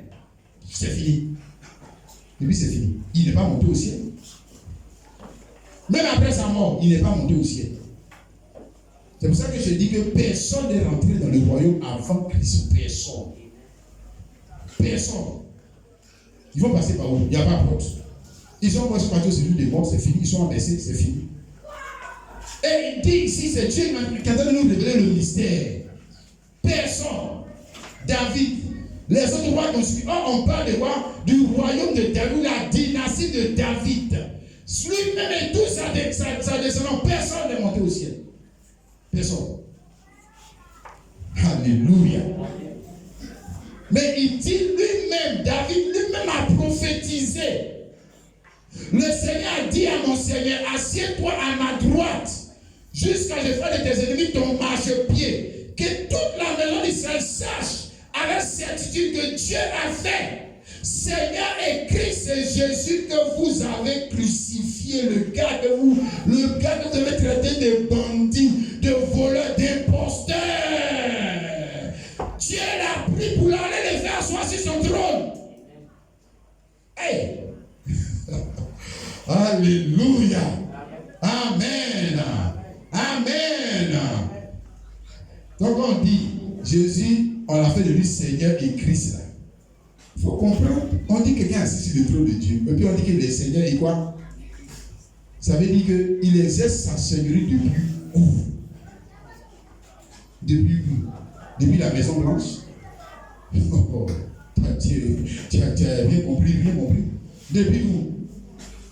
C'est fini. Et puis c'est fini. Il n'est pas monté au ciel. Même après sa mort, il n'est pas monté au ciel. C'est pour ça que je dis que personne n'est rentré dans le royaume avant Christ. Personne. Personne. Ils vont passer par où? Il n'y a pas de porte. Ils ont passé par celui des morts, c'est fini. Ils sont abaissés, c'est fini. Et il dit ici, c'est Dieu qui a donné nous révéler le mystère. Personne. David. Les autres rois ont suivi. On parle de quoi? Du royaume de David, la dynastie de David. Lui-même et tout sa descendance, personne n'est monté au ciel. Personne. Alléluia. Mais il dit lui-même, David lui-même a prophétisé. Le Seigneur a dit à mon Seigneur, assieds-toi à ma droite, jusqu'à ce que je fasse de tes ennemis ton marchepied. Que toute la maison d'Israël sache avec certitude que Dieu a fait. Seigneur et Christ et Jésus que vous avez crucifié, le gars que vous devez traiter de bandits, de voleurs, d'imposteurs. Dieu l'a pris pour aller le faire asseoir sur son trône. Hey! Alléluia! Amen! Amen! Donc on dit, Jésus, on l'a fait de lui Seigneur et Christ. Il faut comprendre. On dit que quelqu'un est assis sur le trône de Dieu. Et puis on dit qu'il est Seigneur et quoi? Ça veut dire qu'il exerce sa seigneurie depuis où? Depuis où? Depuis la Maison Blanche? Oh, tu as bien compris, bien compris. Depuis où?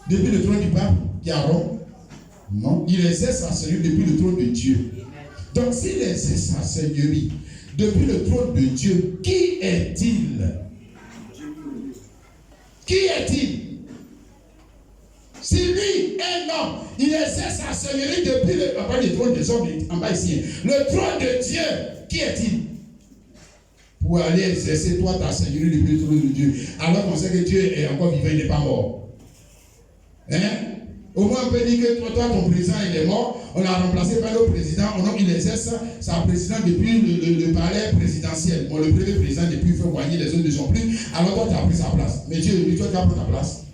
Depuis le trône du pape qui est à Rome? Non, il exerce sa seigneurie depuis le trône de Dieu. Donc s'il exerce sa seigneurie depuis le trône de Dieu, qui est-il? Qui est-il? Si lui, un homme, il exerce sa seigneurie depuis le trône des hommes en bas ici, le trône de Dieu, qui est-il? Pour aller exercer toi ta seigneurie depuis le trône de Dieu, alors qu'on sait que Dieu est encore vivant, il n'est pas mort. Hein? Au moins on peut dire que toi ton président il est mort, on l'a remplacé par le président, il exerce sa présidence depuis le palais présidentiel. Bon, le premier président depuis il faut gagner, les autres ne sont plus, alors toi tu as pris sa place. Mais Dieu, lui, toi tu as pris ta place.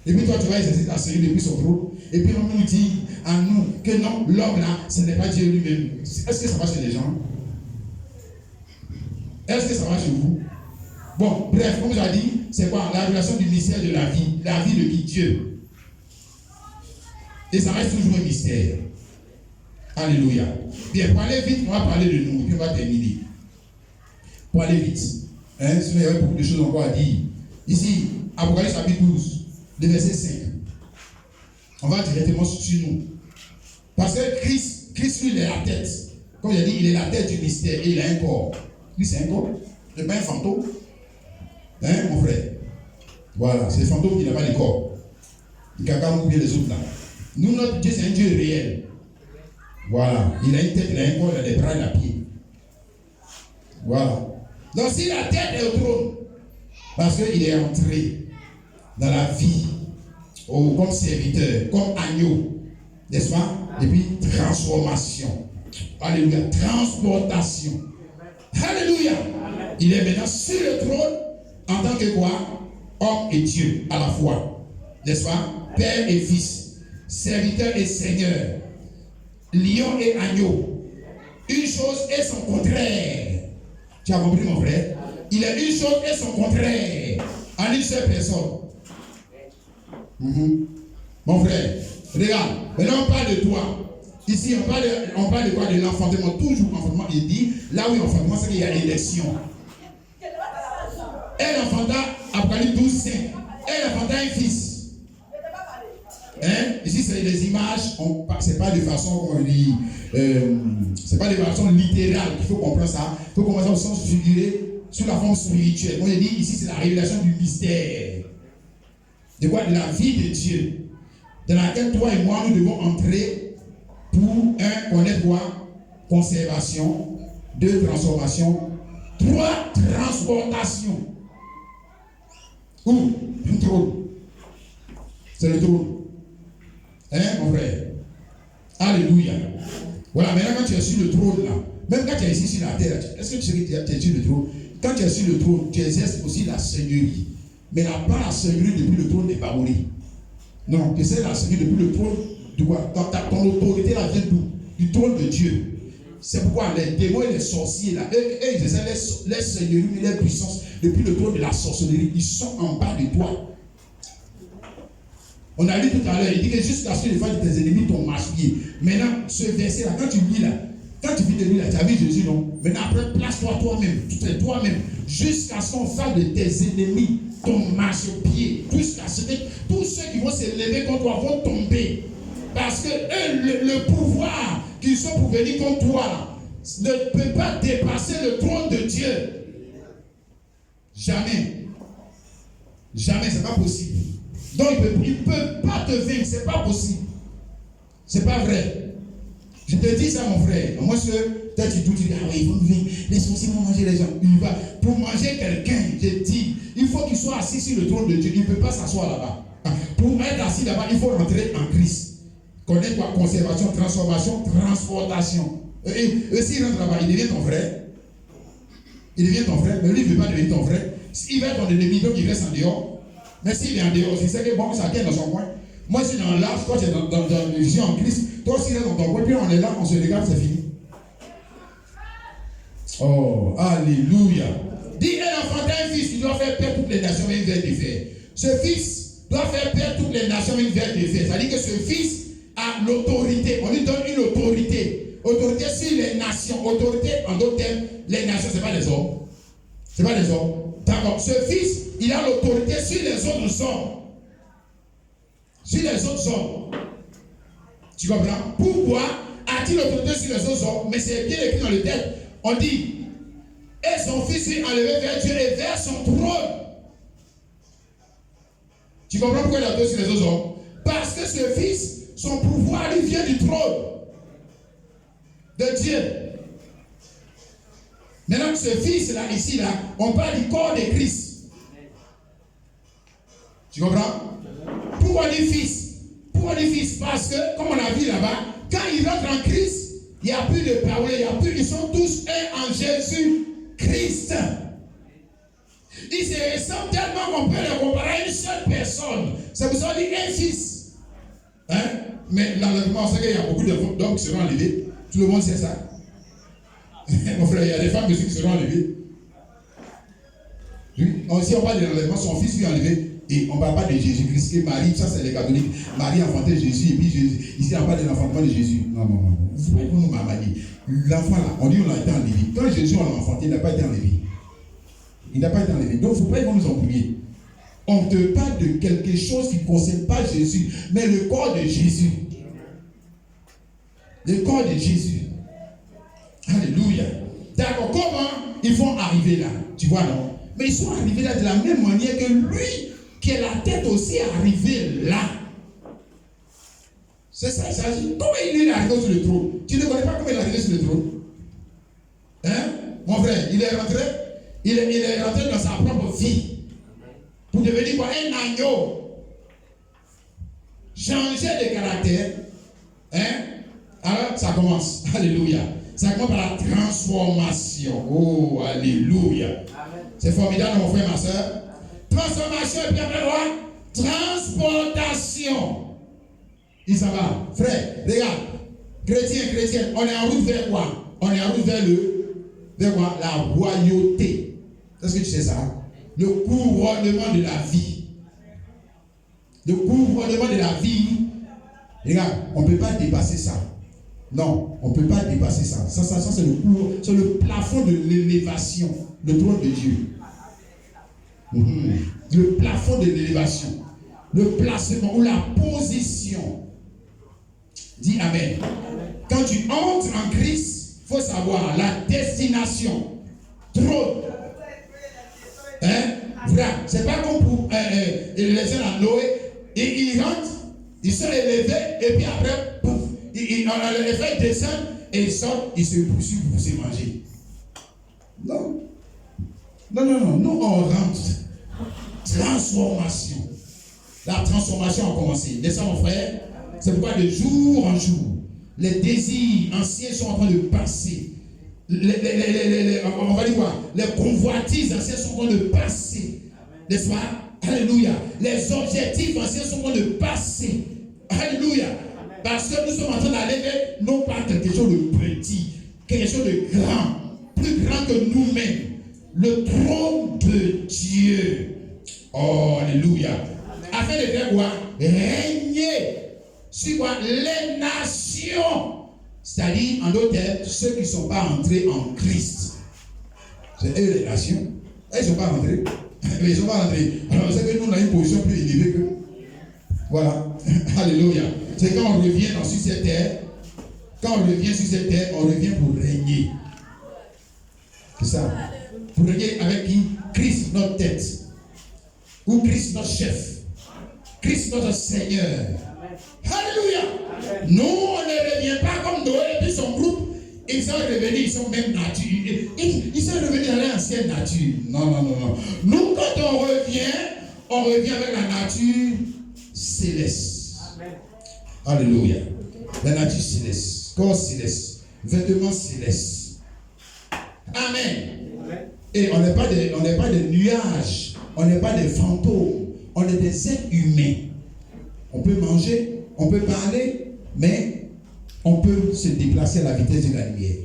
Et puis toi tu vas exercer ta seigneurie depuis son trône. Et puis on nous dit à nous que non, l'homme là, ce n'est pas Dieu lui-même. Est-ce que ça va chez les gens? Est-ce que ça va chez vous? Bon, bref, comme j'ai dit, c'est quoi? La relation du mystère de la vie de qui? Dieu. Et ça reste toujours un mystère. Alléluia. Bien, pour aller vite, on va parler de nous, puis on va terminer. Pour aller vite. Hein, sinon, il y a beaucoup de choses encore à dire. Ici, Apocalypse chapitre 12, le verset 5. On va directement sur nous. Parce que Christ, lui, il est la tête. Comme j'ai dit, il est la tête du mystère et il a un corps. Lui, c'est un corps. Il n'est pas un fantôme. Hein, mon frère? Voilà, c'est le fantôme qui n'a pas de corps. Il caca ou bien les autres là. Nous, notre Dieu, c'est un Dieu réel. Voilà. Il a une tête, il a un corps, il a des bras, il a des pieds. Voilà. Donc, si la tête est au trône, parce qu'il est entré dans la vie comme serviteur, comme agneau, n'est-ce pas? Et puis, transformation. Alléluia. Transportation. Alléluia. Amen. Il est maintenant sur le trône en tant que quoi? Homme et Dieu à la fois. N'est-ce pas? Père et Fils, serviteur et Seigneur, lion et agneau. Une chose et son contraire. Tu as compris, mon frère? Il est une chose et son contraire en une seule personne. Mon frère, regarde, maintenant on parle de toi. Ici, on parle de quoi? De l'enfantement. Toujours enfantement, il dit, là où il y a enfantement, c'est qu'il y a élection. Elle enfanta, Apocalypse 12, 5. Elle enfanta un fils. Ici, c'est des images, c'est pas de façon, comment on dit, c'est pas de façon littérale qu'il faut comprendre ça. Il faut commencer au sens figuré, sous la forme spirituelle. Moi, je dis, ici, c'est la révélation du mystère. De quoi? De la vie de Dieu, dans laquelle toi et moi, nous devons entrer pour, connaître quoi? Conservation, 2, transformation, 3, transportation. Où? Le trône. C'est le trône. Mon frère? Alléluia. Voilà, maintenant quand tu es sur le trône là, même quand tu es ici sur la terre, est-ce que tu sais que tu es sur le trône? Quand tu es sur le trône, tu exerces aussi la seigneurie. Mais là, pas la seigneurie depuis le trône des Baoris. Non, tu sais la seigneurie depuis le trône de quoi? Ton autorité là vient d'où? Du trône de Dieu. C'est pourquoi les démons et les sorciers là, ils exercent les seigneuries et les puissances depuis le trône de la sorcellerie. Ils sont en bas de toi. On a lu tout à l'heure, il dit que jusqu'à ce que les femmes de tes ennemis t'ont marché. Maintenant, ce verset-là, quand tu lis là, quand tu vis de lui là, tu as vu Jésus, non? Maintenant, après, place-toi toi-même, toi-même, jusqu'à ce qu'on fasse de tes ennemis ton marche-pied, jusqu'à ce que tous ceux qui vont se lever contre toi vont tomber. Parce que eux, le pouvoir qu'ils ont pour venir contre toi ne peut pas dépasser le trône de Dieu. Jamais. Jamais, c'est pas possible. Donc il ne peut pas te vaincre, c'est pas possible. C'est pas vrai. Je te dis ça, mon frère. Moi, peut-être tu dis, ah oui, ils vont nous vaincre. Les sorciers vont manger les gens. Il va. Pour manger quelqu'un, je dis, il faut qu'il soit assis sur le trône de Dieu. Il ne peut pas s'asseoir là-bas. Pour être assis là-bas, il faut rentrer en Christ. Connaître quoi? Conservation, transformation, transportation. Et s'il rentre là-bas, il devient ton frère. Il devient ton frère, mais lui, il ne veut pas devenir ton frère. S'il va être ton ennemi, donc il reste en dehors. Mais s'il est en dehors, il sait que bon, ça tient dans son coin. Moi, je suis dans l'âge, toi, tu es je suis en Christ. Toi aussi, là, dans ton coin, puis on est là, on se regarde, c'est fini. Oh, alléluia. Dis, elle enfanta un fils qui doit faire perdre toutes les nations, mais une verre de fer. Ce fils doit faire perdre toutes les nations, mais une verre de fer. C'est-à-dire que ce fils a l'autorité. On lui donne une autorité. Autorité sur les nations. Autorité, en d'autres termes, les nations, ce n'est pas les hommes. Ce n'est pas les hommes. D'accord. Ce fils, il a l'autorité sur les autres hommes. Sur les autres hommes. Tu comprends? Pourquoi a-t-il l'autorité sur les autres hommes? Mais c'est bien écrit dans le texte. On dit, et son fils est enlevé vers Dieu et vers son trône. Tu comprends pourquoi il a l'autorité sur les autres hommes? Parce que ce fils, son pouvoir lui vient du trône de Dieu. Maintenant, ce fils-là, ici, là, on parle du corps de Christ. Tu comprends? Pourquoi dit fils? Pourquoi dit fils? Parce que, comme on a vu là-bas, quand ils rentrent en Christ, il n'y a plus de parole, ils sont tous un en Jésus-Christ. Ils se ressemblent tellement qu'on peut les comparer à une seule personne. C'est pour ça qu'on dit un fils. Hein? Mais l'enlèvement, on sait qu'il y a beaucoup d'hommes qui seront enlevés. Tout le monde sait ça. Mon frère, il y a des femmes aussi qui seront enlevées. Oui. Si on parle de l'enlèvement, son fils lui est enlevé. Et on ne parle pas de Jésus-Christ, que Marie, ça c'est les catholiques. Marie enfantait Jésus, et puis Jésus. Ici, on parle de l'enfantement de Jésus. Non. Vous pouvez nous m'amener. L'enfant là, on dit on a été enlevé. Quand Jésus on l'a enfanté, il n'a pas été enlevé. Il n'a pas été enlevé. Donc, il ne faut pas qu'ils vont nous embrouiller. On te parle de quelque chose qui ne concerne pas Jésus, mais le corps de Jésus. Le corps de Jésus. Alléluia. D'accord, comment ils vont arriver là? Tu vois, non? Mais ils sont arrivés là de la même manière que lui, qui est la tête aussi, est arrivé là. C'est ça, il s'agit. Comment il est arrivé sur le trône? Tu ne connais pas comment il est arrivé sur le trône? Hein? Mon frère, il est rentré dans sa propre vie. Pour devenir quoi? Un agneau. Changer de caractère. Hein? Alors, ça commence. Alléluia. Ça commence par la transformation. Oh, alléluia. C'est formidable, mon frère, ma soeur. Transformation et puis après quoi? Transportation. Il s'en va. Frère, regarde. Chrétien, on est en route vers quoi? On est en route vers quoi? La royauté. Est-ce que tu sais ça? Le couronnement de la vie. Le couronnement de la vie. Regarde, on ne peut pas dépasser ça. Non, on ne peut pas dépasser ça. Ça c'est le plafond de l'élévation. Le trône de Dieu. Le plafond de l'élévation. Le placement ou la position. Dis Amen. Quand tu entres en Christ, il faut savoir la destination. Trône. Hein? Voilà. C'est pas comme pour les gens à Noé. Ils rentrent, ils sont élevés, et puis après, pouf, les feuilles descendent, et ils sortent, ils se poursuivent pour se manger. Non. Nous on rentre. Transformation. La transformation a commencé. N'est-ce pas, mon frère? C'est pourquoi de jour en jour, les désirs anciens sont en train de passer. On va dire quoi? Les convoitises anciennes sont en train de passer. N'est-ce pas? Alléluia. Les objectifs anciens sont en train de passer. Alléluia. Parce que nous sommes en train d'aller vers non pas quelque chose de petit, quelque chose de grand, plus grand que nous-mêmes. Le trône de Dieu. Oh, alléluia. Afin de faire quoi? Régner sur quoi? Les nations. C'est-à-dire, en d'autres termes, ceux qui ne sont pas entrés en Christ. C'est eux les nations. Ils ne sont pas entrés. Mais ils ne sont pas entrés. Alors, vous savez que nous, on a une position plus élevée que. Voilà. Alléluia. C'est quand on revient sur cette terre. Quand on revient sur cette terre, on revient pour régner. C'est ça. Pour régner avec qui? Christ, notre tête. Ou Christ, notre chef. Christ, notre Seigneur. Alléluia. Nous, on ne revient pas comme Noé et puis son groupe. Ils sont revenus, ils sont même nature. Ils sont revenus dans l'ancienne nature. Non. Nous, quand on revient avec la nature céleste. Amen. Alléluia. La nature céleste. Corps céleste. Vêtements célestes. Amen. Et on n'est pas des nuages. On n'est pas des fantômes. On est des êtres humains. On peut manger, on peut parler, mais on peut se déplacer à la vitesse de la lumière.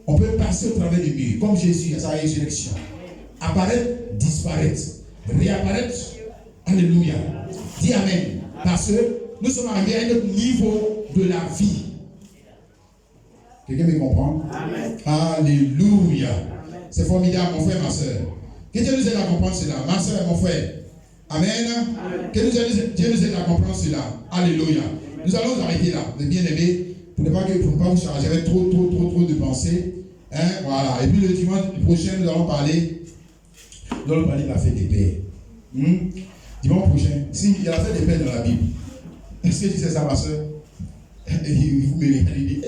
On peut passer au travers du mur, comme Jésus à sa résurrection. Apparaître, disparaître, réapparaître. Alléluia. Dis Amen. Parce que nous sommes arrivés à un autre niveau de la vie. Quelqu'un me comprend? Amen. Alléluia. C'est formidable, mon frère, ma soeur. Que Dieu nous aide à comprendre cela. Ma soeur et mon frère. Amen. Amen. Que Dieu nous aide à comprendre cela. Alléluia. Amen. Nous allons nous arrêter là, les bien-aimés, pour ne pas vous charger avec trop de pensées. Hein? Voilà. Et puis le dimanche prochain, nous allons parler de la fête des pères. Dimanche prochain, il y a la fête des pères dans la Bible. Est-ce que tu sais ça, ma soeur? Il vous dit, lui,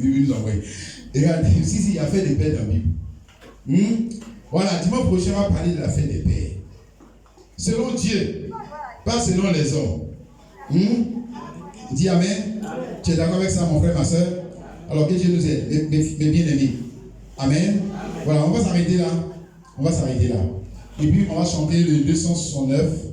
il nous envoie. Et regarde, si, il y a la fête des pères dans la Bible. Voilà, dimanche prochain, on va parler de la fête des pères. Selon Dieu, pas selon les hommes. Dis Amen. Amen. Tu es d'accord avec ça, mon frère, ma soeur? Alors que Dieu nous aide, mes bien-aimés. Amen. Amen. Voilà, on va s'arrêter là. Et puis, on va chanter le 269.